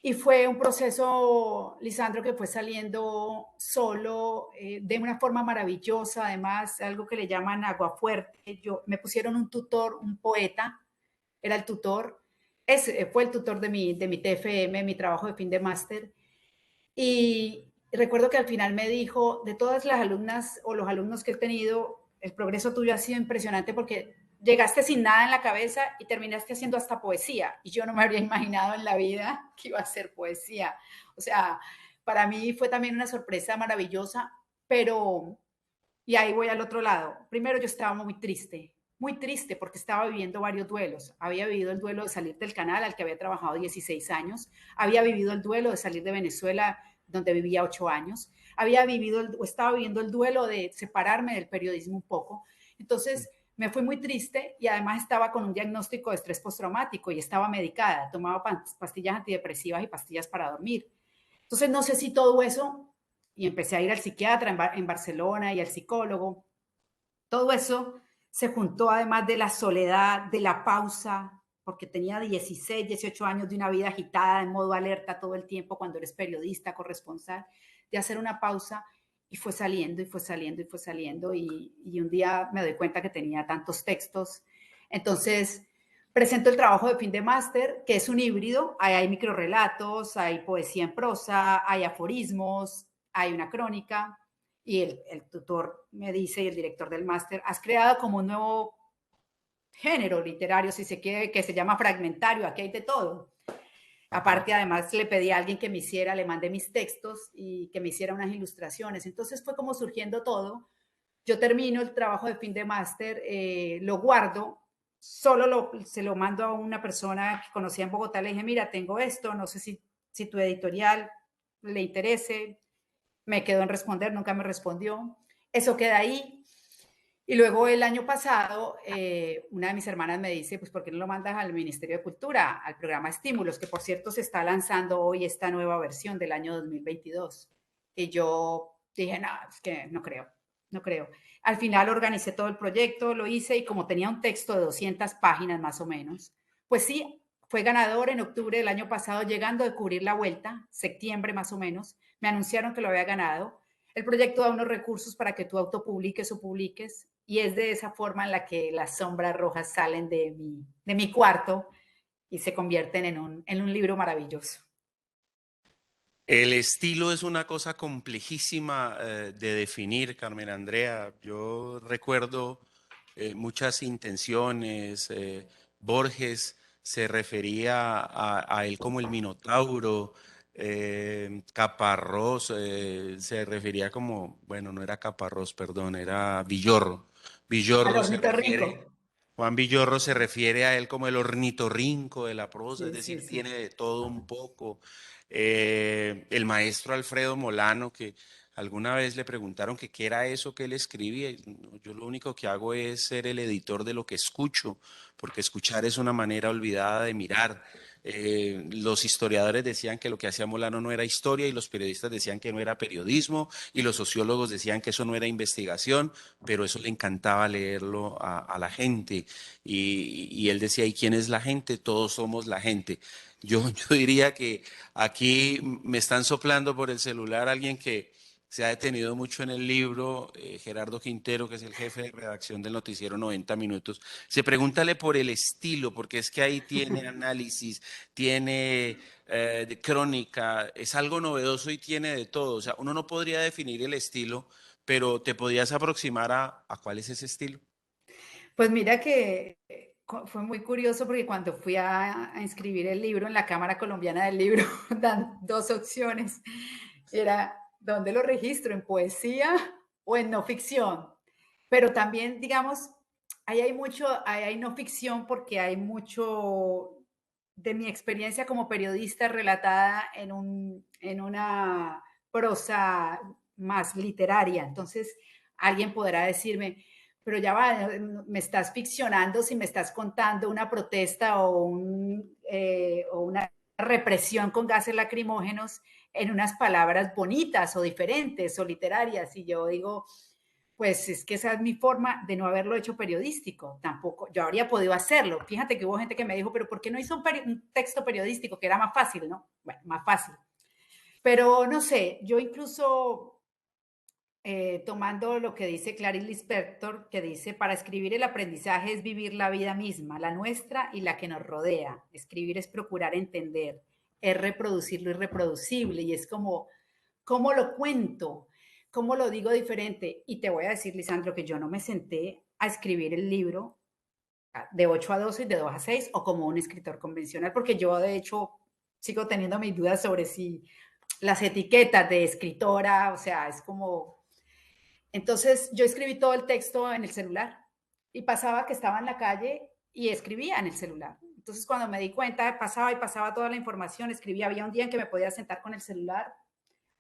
Speaker 5: Y fue un proceso, Lisandro, que fue saliendo solo, de una forma maravillosa, además, algo que le llaman aguafuerte. Me pusieron un tutor, un poeta, era el tutor. Ese fue el tutor de mi TFM, mi trabajo de fin de máster. Y recuerdo que al final me dijo, de todas las alumnas o los alumnos que he tenido, el progreso tuyo ha sido impresionante porque llegaste sin nada en la cabeza y terminaste haciendo hasta poesía. Y yo no me habría imaginado en la vida que iba a hacer poesía. O sea, para mí fue también una sorpresa maravillosa, pero, y ahí voy al otro lado. Primero yo estaba muy triste porque estaba viviendo varios duelos. Había vivido el duelo de salir del canal al que había trabajado 16 años. Había vivido el duelo de salir de Venezuela, donde vivía 8 años. Estaba viviendo el duelo de separarme del periodismo un poco. Entonces, me fui muy triste y además estaba con un diagnóstico de estrés postraumático y estaba medicada, tomaba pastillas antidepresivas y pastillas para dormir. Entonces no sé si todo eso, y empecé a ir al psiquiatra en Barcelona y al psicólogo, todo eso se juntó además de la soledad, de la pausa, porque tenía 16, 18 años de una vida agitada, en modo alerta todo el tiempo cuando eres periodista, corresponsal, de hacer una pausa. Y fue saliendo y fue saliendo y fue saliendo y un día me doy cuenta que tenía tantos textos. Entonces presento el trabajo de fin de máster, que es un híbrido. Hay microrrelatos, hay poesía en prosa, hay aforismos, hay una crónica. Y el tutor me dice, y el director del máster, has creado como un nuevo género literario, si se quiere, que se llama fragmentario. Aquí hay de todo. Aparte, además, le pedí a alguien que le mandé mis textos y que me hiciera unas ilustraciones. Entonces fue como surgiendo todo. Yo termino el trabajo de fin de máster, lo guardo, se lo mando a una persona que conocía en Bogotá. Le dije, mira, tengo esto, no sé si tu editorial le interese. Me quedó en responder, nunca me respondió. Eso queda ahí. Y luego el año pasado, una de mis hermanas me dice, pues, ¿por qué no lo mandas al Ministerio de Cultura, al programa Estímulos, que por cierto se está lanzando hoy esta nueva versión del año 2022? Y yo dije, no, es que no creo, no creo. Al final organicé todo el proyecto, lo hice y como tenía un texto de 200 páginas más o menos, pues sí, fue ganador en octubre del año pasado, llegando a cubrir la vuelta, septiembre más o menos, me anunciaron que lo había ganado. El proyecto da unos recursos para que tú autopubliques o publiques y es de esa forma en la que las sombras rojas salen de mi cuarto y se convierten en un libro maravilloso.
Speaker 10: El estilo es una cosa complejísima de definir, Carmen Andrea. Yo recuerdo muchas intenciones. Borges se refería a él como el Minotauro. Caparrós se refería como, bueno, no era Caparrós, perdón, era Villorro.
Speaker 5: Al
Speaker 10: Villorro se refiere,
Speaker 5: ornitorrinco.
Speaker 10: Juan Villorro se refiere a él como el ornitorrinco de la prosa, es
Speaker 5: Sí, sí,
Speaker 10: decir,
Speaker 5: sí.
Speaker 10: tiene de todo un poco. El maestro Alfredo Molano, que alguna vez le preguntaron que qué era eso que él escribía. No, yo lo único que hago es ser el editor de lo que escucho, porque escuchar es una manera olvidada de mirar. Los historiadores decían que lo que hacía Molano no era historia y los periodistas decían que no era periodismo y los sociólogos decían que eso no era investigación, pero eso le encantaba leerlo a la gente. Y él decía, ¿y quién es la gente? Todos somos la gente. Yo diría que aquí me están soplando por el celular alguien que se ha detenido mucho en el libro, Gerardo Quintero, que es el jefe de redacción del noticiero 90 Minutos. Pregúntale por el estilo, porque es que ahí tiene análisis, tiene de crónica, es algo novedoso y tiene de todo. O sea, uno no podría definir el estilo, pero te podías aproximar a cuál es ese estilo.
Speaker 5: Pues mira que fue muy curioso porque cuando fui a inscribir el libro en la Cámara Colombiana del Libro, dan dos opciones. Era, ¿dónde lo registro? ¿En poesía o en no ficción? Pero también, digamos, ahí hay mucho, ahí hay no ficción porque hay mucho de mi experiencia como periodista relatada en una prosa más literaria. Entonces, alguien podrá decirme, pero ya va, me estás ficcionando si me estás contando una protesta o una represión con gases lacrimógenos en unas palabras bonitas o diferentes o literarias. Y yo digo, pues es que esa es mi forma de no haberlo hecho periodístico. Tampoco, yo habría podido hacerlo. Fíjate que hubo gente que me dijo, pero ¿por qué no hizo un texto periodístico? Que era más fácil, ¿no? Bueno, más fácil. Pero no sé, yo incluso tomando lo que dice Clarice Lispector, que dice, para escribir el aprendizaje es vivir la vida misma, la nuestra y la que nos rodea. Escribir es procurar entender, es reproducir lo irreproducible y es como, ¿cómo lo cuento? ¿Cómo lo digo diferente? Y te voy a decir, Lisandro, que yo no me senté a escribir el libro de 8 a 12 y de 2 a 6 o como un escritor convencional, porque yo de hecho sigo teniendo mis dudas sobre si las etiquetas de escritora, o sea, es como entonces yo escribí todo el texto en el celular y pasaba que estaba en la calle y escribía en el celular. Entonces cuando me di cuenta, pasaba y pasaba toda la información, escribía, había un día en que me podía sentar con el celular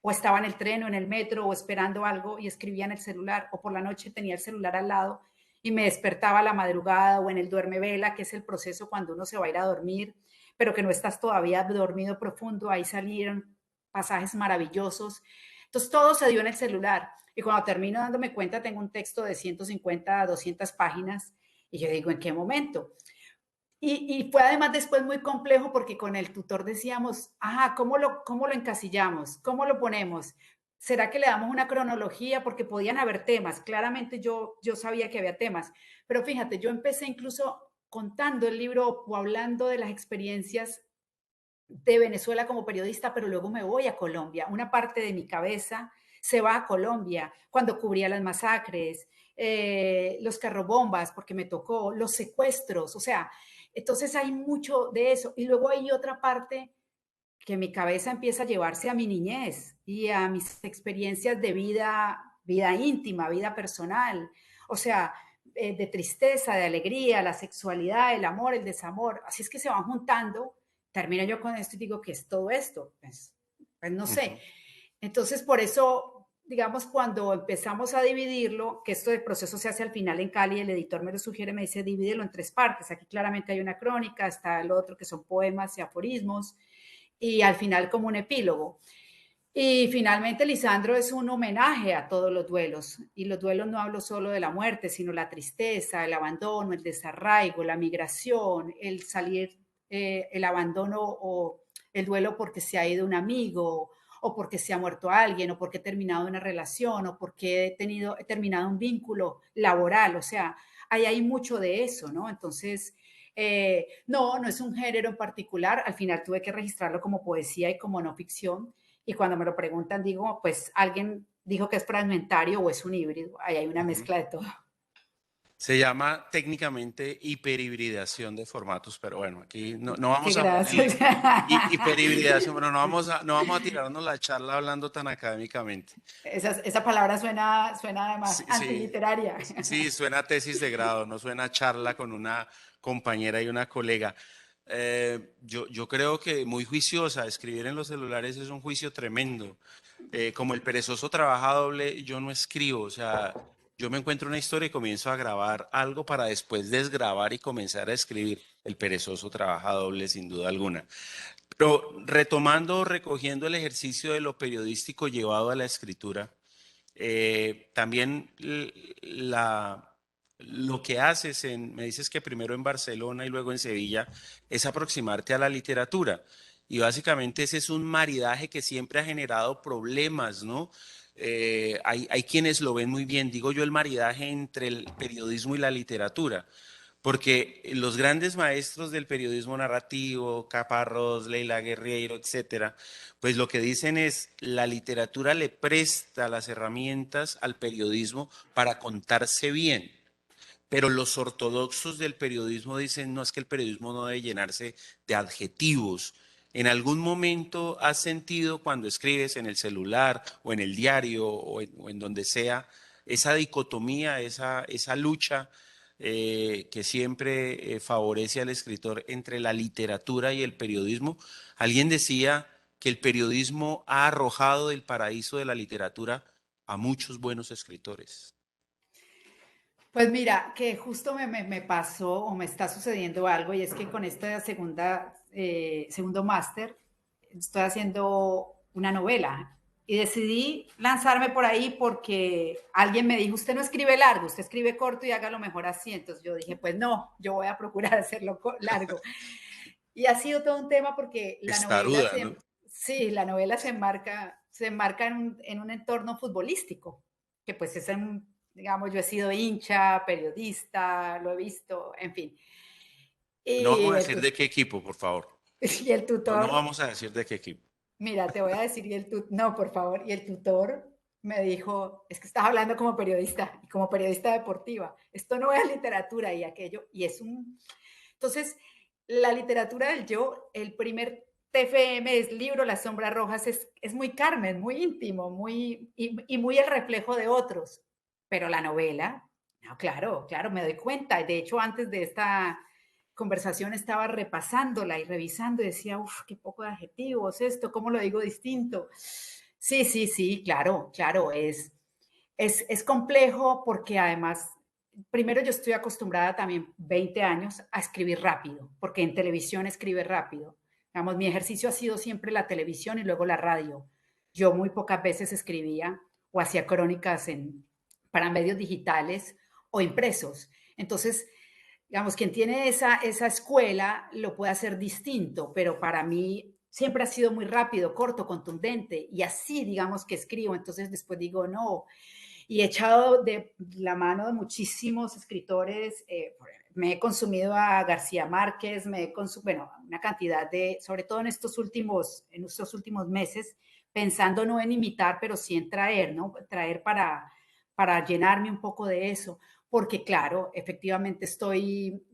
Speaker 5: o estaba en el tren o en el metro o esperando algo y escribía en el celular o por la noche tenía el celular al lado y me despertaba a la madrugada o en el duerme vela, que es el proceso cuando uno se va a ir a dormir, pero que no estás todavía dormido profundo, ahí salieron pasajes maravillosos. Entonces todo se dio en el celular. Y cuando termino dándome cuenta, tengo un texto de 150 a 200 páginas y yo digo, ¿en qué momento? Y fue además después muy complejo porque con el tutor decíamos, ajá, ¿cómo lo encasillamos? ¿Cómo lo ponemos? ¿Será que le damos una cronología? Porque podían haber temas. Claramente yo sabía que había temas. Pero fíjate, yo empecé incluso contando el libro o hablando de las experiencias de Venezuela como periodista, pero luego me voy a Colombia. Una parte de mi cabeza se va a Colombia cuando cubría las masacres, los carrobombas, porque me tocó, los secuestros, o sea, entonces hay mucho de eso. Y luego hay otra parte que mi cabeza empieza a llevarse a mi niñez y a mis experiencias de vida íntima, vida personal, o sea, de tristeza, de alegría, la sexualidad, el amor, el desamor. Así es que se van juntando. Termino yo con esto y digo, ¿qué es todo esto? Pues no sé. Entonces, por eso digamos, cuando empezamos a dividirlo, que esto del proceso se hace al final en Cali, el editor me lo sugiere, me dice, divídelo en 3 partes. Aquí claramente hay una crónica, está el otro que son poemas y aforismos, y al final como un epílogo. Y finalmente Lisandro es un homenaje a todos los duelos. Y los duelos no hablo solo de la muerte, sino la tristeza, el abandono, el desarraigo, la migración, el salir, el abandono o el duelo porque se ha ido un amigo, o porque se ha muerto alguien, o porque he terminado una relación, o porque he terminado un vínculo laboral. O sea, ahí hay mucho de eso, ¿no? Entonces, no es un género en particular. Al final tuve que registrarlo como poesía y como no ficción. Y cuando me lo preguntan, digo, pues alguien dijo que es fragmentario o es un híbrido. Ahí hay una mezcla de todo.
Speaker 10: Se llama técnicamente hiperhibridación de formatos, pero bueno, aquí no vamos
Speaker 5: Qué
Speaker 10: a
Speaker 5: gracias.
Speaker 10: hiperhibridación, pero no vamos a tirarnos la charla hablando tan académicamente.
Speaker 5: Esa palabra suena además
Speaker 10: Sí,
Speaker 5: antiliteraria.
Speaker 10: sí, suena a tesis de grado, no suena a charla con una compañera y una colega. Yo creo que muy juiciosa, escribir en los celulares es un juicio tremendo. Como el perezoso trabaja doble, yo no escribo, o sea, yo me encuentro una historia y comienzo a grabar algo para después desgrabar y comenzar a escribir. El perezoso trabaja doble, sin duda alguna. Pero retomando, recogiendo el ejercicio de lo periodístico llevado a la escritura, también lo que haces, me dices que primero en Barcelona y luego en Sevilla, es aproximarte a la literatura. Y básicamente ese es un maridaje que siempre ha generado problemas, ¿no? Hay quienes lo ven muy bien, digo yo, el maridaje entre el periodismo y la literatura. Porque los grandes maestros del periodismo narrativo, Caparrós, Leila Guerriero, etcétera, pues lo que dicen es la literatura le presta las herramientas al periodismo para contarse bien. Pero los ortodoxos del periodismo dicen, no, es que el periodismo no debe llenarse de adjetivos. ¿En algún momento has sentido cuando escribes en el celular o en el diario o en donde sea esa dicotomía, esa lucha que siempre favorece al escritor entre la literatura y el periodismo? Alguien decía que el periodismo ha arrojado del paraíso de la literatura a muchos buenos escritores.
Speaker 5: Pues mira, que justo me pasó o me está sucediendo algo, y es que con esta segundo máster estoy haciendo una novela y decidí lanzarme por ahí porque alguien me dijo, usted no escribe largo, usted escribe corto y hágalo mejor así. Entonces yo dije, pues no, yo voy a procurar hacerlo largo. Y ha sido todo un tema porque
Speaker 10: Testaruda, ¿no?
Speaker 5: sí, la novela se enmarca en un entorno futbolístico, que pues es digamos, yo he sido hincha, periodista, lo he visto, en fin.
Speaker 10: No
Speaker 5: Y
Speaker 10: vamos a
Speaker 5: el,
Speaker 10: decir de qué equipo, por favor.
Speaker 5: y el
Speaker 10: No
Speaker 5: tutor,
Speaker 10: vamos a decir de qué equipo.
Speaker 5: mira, te voy a decir, no, por favor, y el tutor me dijo, es que estás hablando como periodista, y como periodista deportiva, esto no es literatura y aquello, y Entonces, la literatura del yo, el primer TFM es libro Las Sombras Rojas, es muy Carmen, muy íntimo, y muy el reflejo de otros. Pero la novela, no, claro, me doy cuenta. De hecho, antes de esta conversación estaba repasándola y revisando y decía, uff, qué poco de adjetivos esto, ¿cómo lo digo distinto? Sí, claro, es complejo porque además primero yo estoy acostumbrada también 20 años a escribir rápido, porque en televisión escribe rápido. Digamos, mi ejercicio ha sido siempre la televisión y luego la radio. Yo muy pocas veces escribía o hacía crónicas para medios digitales o impresos. Entonces, digamos, quien tiene esa escuela lo puede hacer distinto, pero para mí siempre ha sido muy rápido, corto, contundente, y así, digamos, que escribo. Entonces después digo, no, y he echado de la mano de muchísimos escritores. Me he consumido a García Márquez, bueno, una cantidad sobre todo en estos últimos meses, pensando no en imitar, pero sí en traer, ¿no? Traer para llenarme un poco de eso, porque claro, efectivamente estoy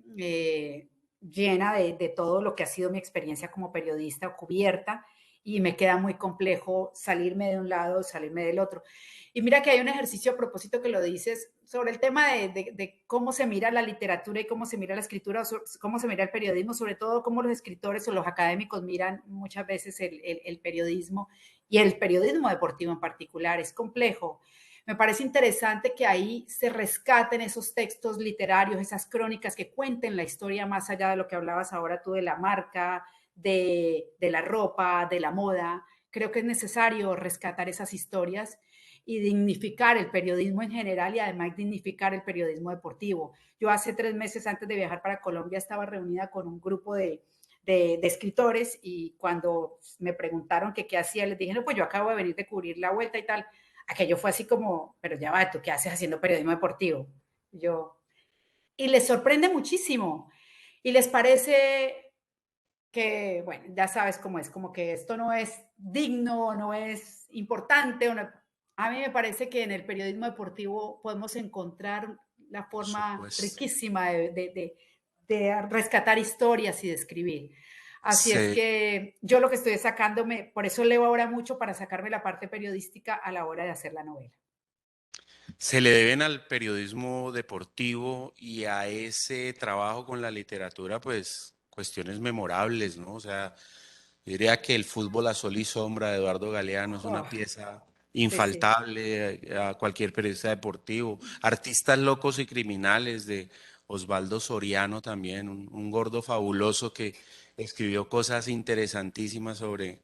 Speaker 5: llena de todo lo que ha sido mi experiencia como periodista, cubierta, y me queda muy complejo salirme de un lado, salirme del otro. Y mira que hay un ejercicio a propósito que lo dices sobre el tema de cómo se mira la literatura y cómo se mira la escritura, cómo se mira el periodismo, sobre todo cómo los escritores o los académicos miran muchas veces el periodismo y el periodismo deportivo en particular. Es complejo. Me parece interesante que ahí se rescaten esos textos literarios, esas crónicas que cuenten la historia más allá de lo que hablabas ahora tú de la marca, de la ropa, de la moda. Creo que es necesario rescatar esas historias y dignificar el periodismo en general y además dignificar el periodismo deportivo. Yo hace 3 meses antes de viajar para Colombia estaba reunida con un grupo de escritores y cuando me preguntaron que qué hacía, les dije, no, pues yo acabo de venir de cubrir la Vuelta y tal. Aquello fue así como, pero ya va, ¿tú qué haces haciendo periodismo deportivo? Y les sorprende muchísimo y les parece que, bueno, ya sabes cómo es, como que esto no es digno, no es importante. A mí me parece que en el periodismo deportivo podemos encontrar la forma riquísima de rescatar historias y de escribir. Así es que yo lo que estoy sacándome, por eso leo ahora mucho para sacarme la parte periodística a la hora de hacer la novela.
Speaker 10: Se le deben al periodismo deportivo y a ese trabajo con la literatura, pues, cuestiones memorables, ¿no? O sea, yo diría que el fútbol a sol y sombra de Eduardo Galeano es una pieza infaltable a cualquier periodista deportivo. Artistas locos y criminales de Osvaldo Soriano también, un gordo fabuloso que escribió cosas interesantísimas sobre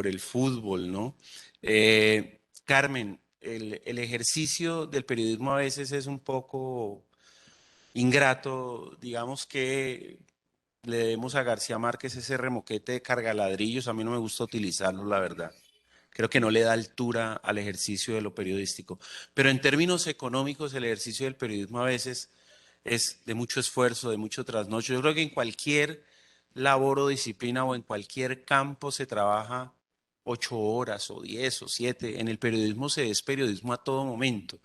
Speaker 10: el fútbol, ¿no? Carmen, el ejercicio del periodismo a veces es un poco ingrato, digamos que le debemos a García Márquez ese remoquete de cargaladrillos, a mí no me gusta utilizarlo, la verdad. Creo que no le da altura al ejercicio de lo periodístico. Pero en términos económicos, el ejercicio del periodismo a veces es de mucho esfuerzo, de mucho trasnocho. Yo creo que en cualquier labor o disciplina o en cualquier campo se trabaja 8 horas o 10 o 7. En el periodismo es periodismo a todo momento.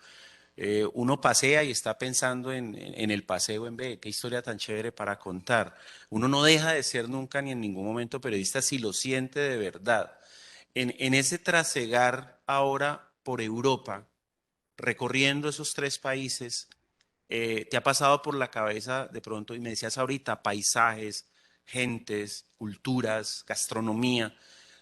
Speaker 10: Uno pasea y está pensando en el paseo en B, qué historia tan chévere para contar. Uno no deja de ser nunca ni en ningún momento periodista si lo siente de verdad. En ese trasegar ahora por Europa, recorriendo esos 3 países, ¿te ha pasado por la cabeza de pronto, y me decías ahorita, paisajes, gentes, culturas, gastronomía?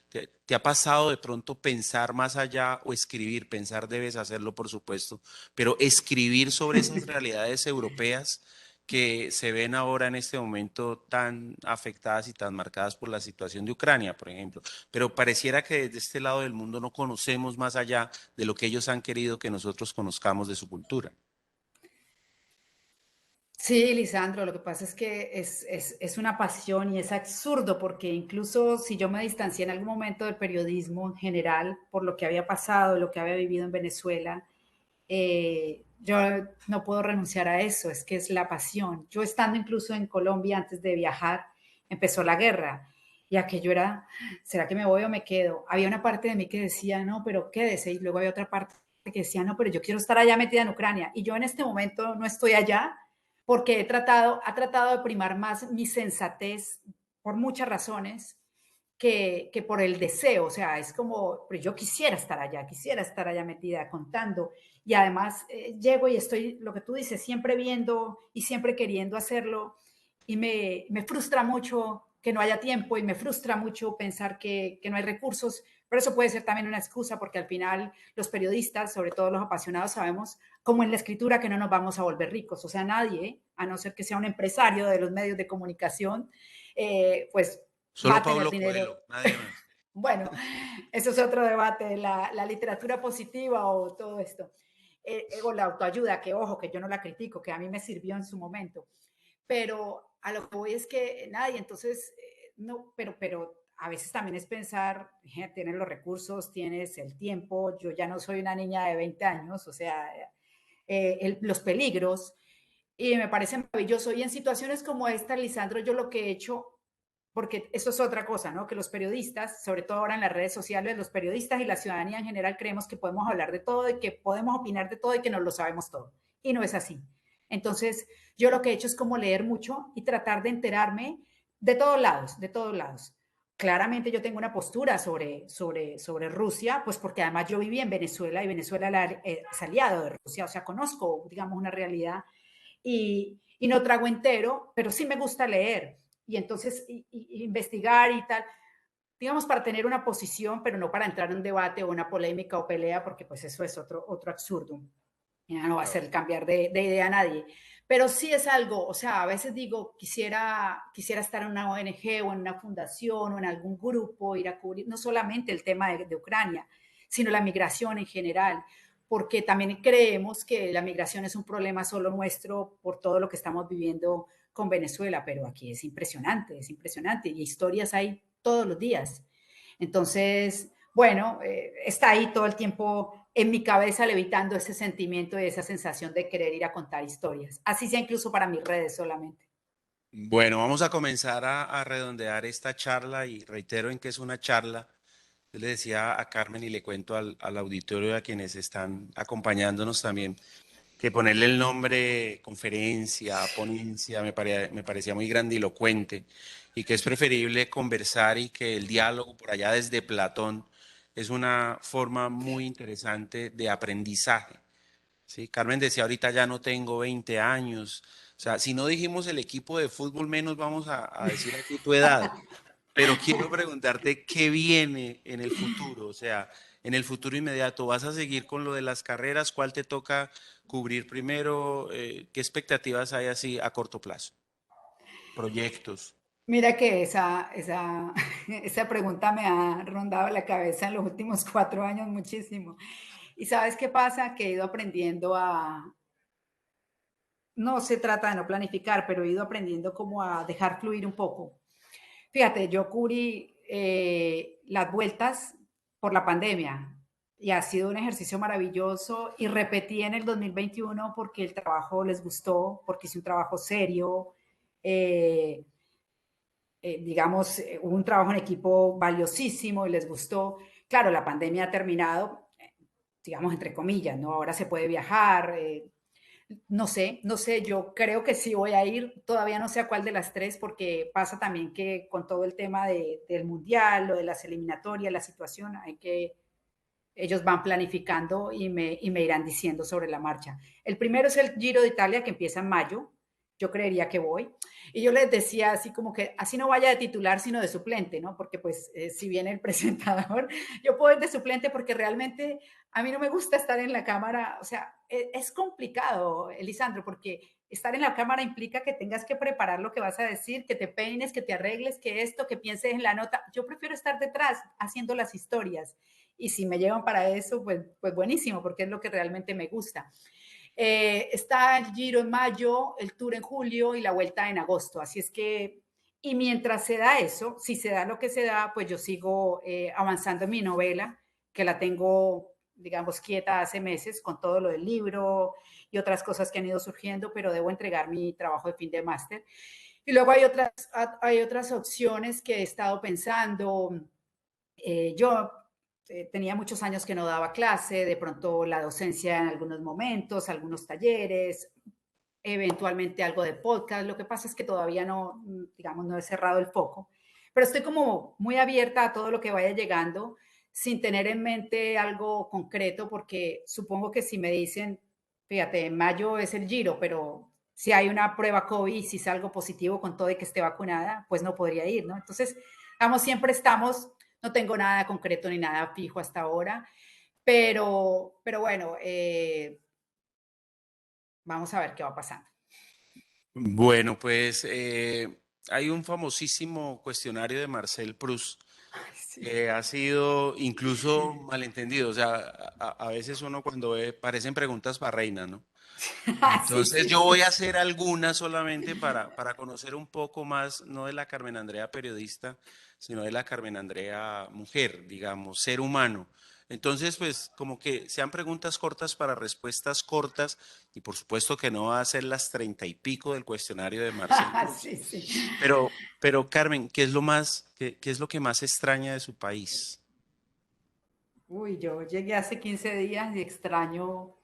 Speaker 10: ¿Te ha pasado de pronto pensar más allá o escribir? Pensar debes hacerlo, por supuesto, pero escribir sobre esas realidades europeas que se ven ahora en este momento tan afectadas y tan marcadas por la situación de Ucrania, por ejemplo. Pero pareciera que desde este lado del mundo no conocemos más allá de lo que ellos han querido que nosotros conozcamos de su cultura.
Speaker 5: Sí, Lisandro, lo que pasa es que es una pasión y es absurdo porque incluso si yo me distancié en algún momento del periodismo en general por lo que había pasado, lo que había vivido en Venezuela, yo no puedo renunciar a eso, es que es la pasión. Yo estando incluso en Colombia antes de viajar, empezó la guerra y aquello era, ¿será que me voy o me quedo? Había una parte de mí que decía, no, pero quédese, y luego había otra parte que decía, no, pero yo quiero estar allá metida en Ucrania y yo en este momento no estoy allá porque ha tratado de primar más mi sensatez por muchas razones que por el deseo, o sea, es como, pero yo quisiera estar allá metida contando y además llego y estoy, lo que tú dices, siempre viendo y siempre queriendo hacerlo y me frustra mucho que no haya tiempo y me frustra mucho pensar que no hay recursos, pero eso puede ser también una excusa porque al final los periodistas, sobre todo los apasionados, sabemos, como en la escritura, que no nos vamos a volver ricos, o sea, nadie, a no ser que sea un empresario de los medios de comunicación, pues
Speaker 10: Solo
Speaker 5: va a tener
Speaker 10: Paulo
Speaker 5: dinero.
Speaker 10: Coelho, nadie más.
Speaker 5: Bueno, eso es otro debate, la literatura positiva o todo esto. O la autoayuda, que ojo, que yo no la critico, que a mí me sirvió en su momento. Pero a lo que voy es que nadie, entonces, no, pero a veces también es pensar, tienes los recursos, tienes el tiempo, yo ya no soy una niña de 20 años, o sea, los peligros, y me parece maravilloso. Y en situaciones como esta, Lisandro, yo lo que he hecho, porque eso es otra cosa, ¿no? Que los periodistas, sobre todo ahora en las redes sociales, los periodistas y la ciudadanía en general creemos que podemos hablar de todo y que podemos opinar de todo y que nos lo sabemos todo. Y no es así. Entonces, yo lo que he hecho es como leer mucho y tratar de enterarme de todos lados, de todos lados.
Speaker 3: claramente yo tengo una postura sobre Rusia, pues porque además yo viví en Venezuela y Venezuela es aliado de Rusia, o sea, conozco, digamos, una realidad y no trago entero, pero sí me gusta leer y entonces investigar y tal, digamos, para tener una posición, pero no para entrar en un debate o una polémica o pelea, porque pues eso es otro absurdo. Ya no va a hacer cambiar de idea a nadie. Pero sí es algo, o sea, a veces digo, quisiera estar en una ONG o en una fundación o en algún grupo, ir a cubrir no solamente el tema de Ucrania, sino la migración en general, porque también creemos que la migración es un problema solo nuestro por todo lo que estamos viviendo con Venezuela, pero aquí es impresionante, y historias hay todos los días. Entonces, bueno, está ahí todo el tiempo en mi cabeza levitando ese sentimiento y esa sensación de querer ir a contar historias, así sea incluso para mis redes solamente.
Speaker 10: Bueno, vamos a comenzar a redondear esta charla y reitero en que es una charla. Yo le decía a Carmen y le cuento al auditorio y a quienes están acompañándonos también que ponerle el nombre conferencia, ponencia, me parecía muy grandilocuente y que es preferible conversar y que el diálogo por allá desde Platón es una forma muy interesante de aprendizaje. ¿Sí? Carmen decía ahorita ya no tengo 20 años. O sea, si no dijimos el equipo de fútbol, menos vamos a decir aquí tu edad. Pero quiero preguntarte qué viene en el futuro, o sea, en el futuro inmediato, ¿vas a seguir con lo de las carreras? ¿Cuál te toca cubrir primero? ¿Qué expectativas hay así a corto plazo? Proyectos.
Speaker 3: Mira que esa pregunta me ha rondado la cabeza en los últimos 4 años muchísimo. ¿Y sabes qué pasa? Que he ido aprendiendo no se trata de no planificar, pero he ido aprendiendo como a dejar fluir un poco. Fíjate, yo cubrí las vueltas por la pandemia y ha sido un ejercicio maravilloso y repetí en el 2021 porque el trabajo les gustó, porque hice un trabajo serio, eh, digamos, hubo un trabajo en equipo valiosísimo y les gustó. Claro, la pandemia ha terminado, digamos, entre comillas, ¿no? Ahora se puede viajar, no sé, yo creo que sí voy a ir, todavía no sé a cuál de las tres, porque pasa también que con todo el tema del mundial, lo de las eliminatorias, la situación, ellos van planificando y me irán diciendo sobre la marcha. El primero es el Giro de Italia, que empieza en mayo, yo creería que voy. Y yo les decía así como que así no vaya de titular, sino de suplente, ¿no? Porque pues si viene el presentador, yo puedo ir de suplente porque realmente a mí no me gusta estar en la cámara, o sea, es complicado, Elisandro, porque estar en la cámara implica que tengas que preparar lo que vas a decir, que te peines, que te arregles, que esto, que pienses en la nota. Yo prefiero estar detrás haciendo las historias y si me llevan para eso, pues buenísimo, porque es lo que realmente me gusta. Está el Giro en mayo, el Tour en julio y la Vuelta en agosto. Así es que, y mientras se da eso, si se da lo que se da, pues yo sigo avanzando en mi novela, que la tengo, digamos, quieta hace meses con todo lo del libro y otras cosas que han ido surgiendo, pero debo entregar mi trabajo de fin de máster. Y luego hay otras opciones que he estado pensando. Yo tenía muchos años que no daba clase, de pronto la docencia en algunos momentos, algunos talleres, eventualmente algo de podcast. Lo que pasa es que todavía no, digamos, no he cerrado el foco, pero estoy como muy abierta a todo lo que vaya llegando sin tener en mente algo concreto, porque supongo que si me dicen, fíjate, en mayo es el Giro, pero si hay una prueba COVID y si salgo positivo con todo y que esté vacunada, pues no podría ir, ¿no? Entonces, vamos, siempre estamos, no tengo nada concreto ni nada fijo hasta ahora, pero bueno, vamos a ver qué va pasando.
Speaker 10: Bueno, pues hay un famosísimo cuestionario de Marcel Proust que ha sido incluso malentendido. O sea, a veces uno cuando ve, parecen preguntas para reina, ¿no?
Speaker 3: Sí,
Speaker 10: Entonces
Speaker 3: sí,
Speaker 10: yo voy a
Speaker 3: sí.
Speaker 10: hacer algunas solamente para conocer un poco más, no de la Carmen Andrea periodista, sino de la Carmen Andrea mujer, digamos, ser humano. Entonces, pues como que sean preguntas cortas para respuestas cortas y por supuesto que no va a ser las 30 y pico del cuestionario de Marcel Proust.
Speaker 3: Sí, sí.
Speaker 10: Pero Carmen, ¿qué es lo más, qué es lo que más extraña de su país?
Speaker 3: Uy, yo llegué hace 15 días y extraño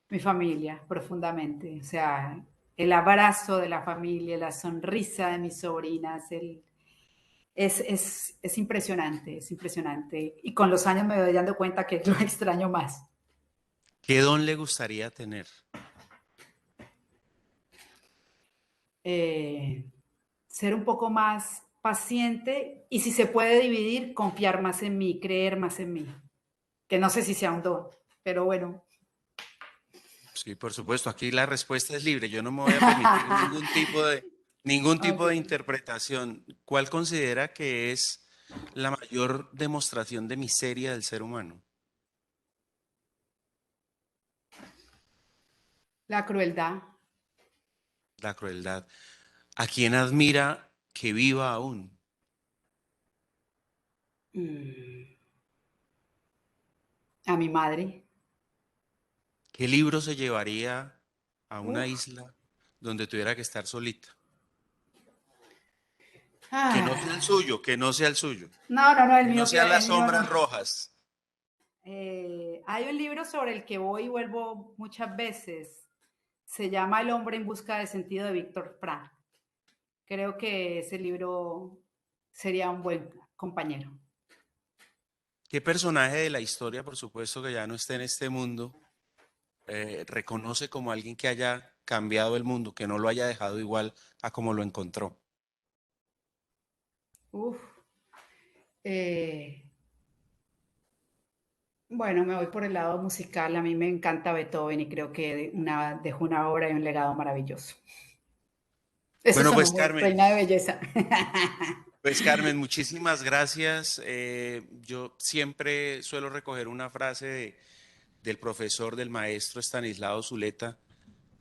Speaker 3: mi familia profundamente. O sea, el abrazo de la familia, la sonrisa de mis sobrinas,
Speaker 5: es impresionante, es impresionante. Y con los años me voy dando cuenta que lo extraño más.
Speaker 10: ¿Qué don le gustaría tener?
Speaker 5: Ser un poco más paciente y, si se puede dividir, confiar más en mí, creer más en mí. Que no sé si sea un don, pero bueno.
Speaker 10: Sí, por supuesto, aquí la respuesta es libre. Yo no me voy a permitir ningún tipo de interpretación. ¿Cuál considera que es la mayor demostración de miseria del ser humano?
Speaker 5: La crueldad.
Speaker 10: La crueldad. ¿A quién admira que viva aún?
Speaker 5: A mi madre.
Speaker 10: ¿Qué libro se llevaría a una isla donde tuviera que estar solita? Que no sea el suyo, que no sea el suyo.
Speaker 5: No, el
Speaker 10: Que
Speaker 5: mío,
Speaker 10: no sean las
Speaker 5: el mío
Speaker 10: sombras
Speaker 5: no.
Speaker 10: rojas.
Speaker 5: Hay un libro sobre el que voy y vuelvo muchas veces. Se llama El hombre en busca de sentido, de Víctor Frank. Creo que ese libro sería un buen compañero.
Speaker 10: ¿Qué personaje de la historia, por supuesto que ya no esté en este mundo, reconoce como alguien que haya cambiado el mundo, que no lo haya dejado igual a como lo encontró?
Speaker 5: Bueno, me voy por el lado musical. A mí me encanta Beethoven y creo que dejó una obra y un legado maravilloso. Eso
Speaker 10: Bueno,
Speaker 5: sonó
Speaker 10: pues
Speaker 5: muy
Speaker 10: Carmen.
Speaker 5: reina de belleza.
Speaker 10: Pues Carmen, muchísimas gracias. Yo siempre suelo recoger una frase del profesor, del maestro Estanislao Zuleta.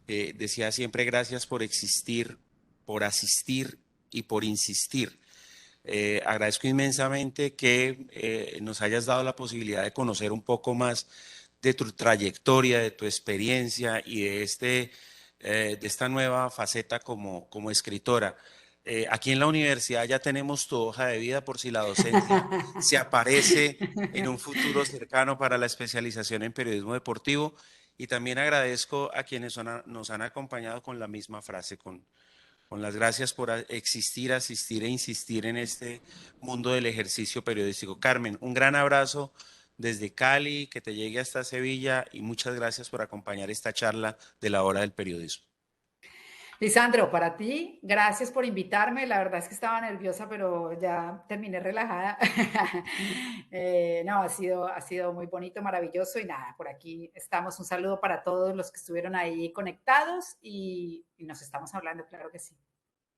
Speaker 10: Decía siempre: gracias por existir, por asistir y por insistir. Agradezco inmensamente que nos hayas dado la posibilidad de conocer un poco más de tu trayectoria, de tu experiencia y de esta nueva faceta como escritora. Aquí en la universidad ya tenemos tu hoja de vida por si la docencia se aparece en un futuro cercano para la especialización en periodismo deportivo. Y también agradezco a quienes nos han acompañado con la misma frase, con las gracias por existir, asistir e insistir en este mundo del ejercicio periodístico. Carmen, un gran abrazo desde Cali, que te llegue hasta Sevilla, y muchas gracias por acompañar esta charla de la hora del periodismo.
Speaker 5: Lisandro, para ti, gracias por invitarme. La verdad es que estaba nerviosa, pero ya terminé relajada. No, ha sido muy bonito, maravilloso, y nada, por aquí estamos. Un saludo para todos los que estuvieron ahí conectados y nos estamos hablando, claro que sí.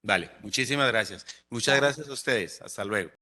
Speaker 10: Vale, muchísimas gracias. Muchas gracias a ustedes. Hasta luego.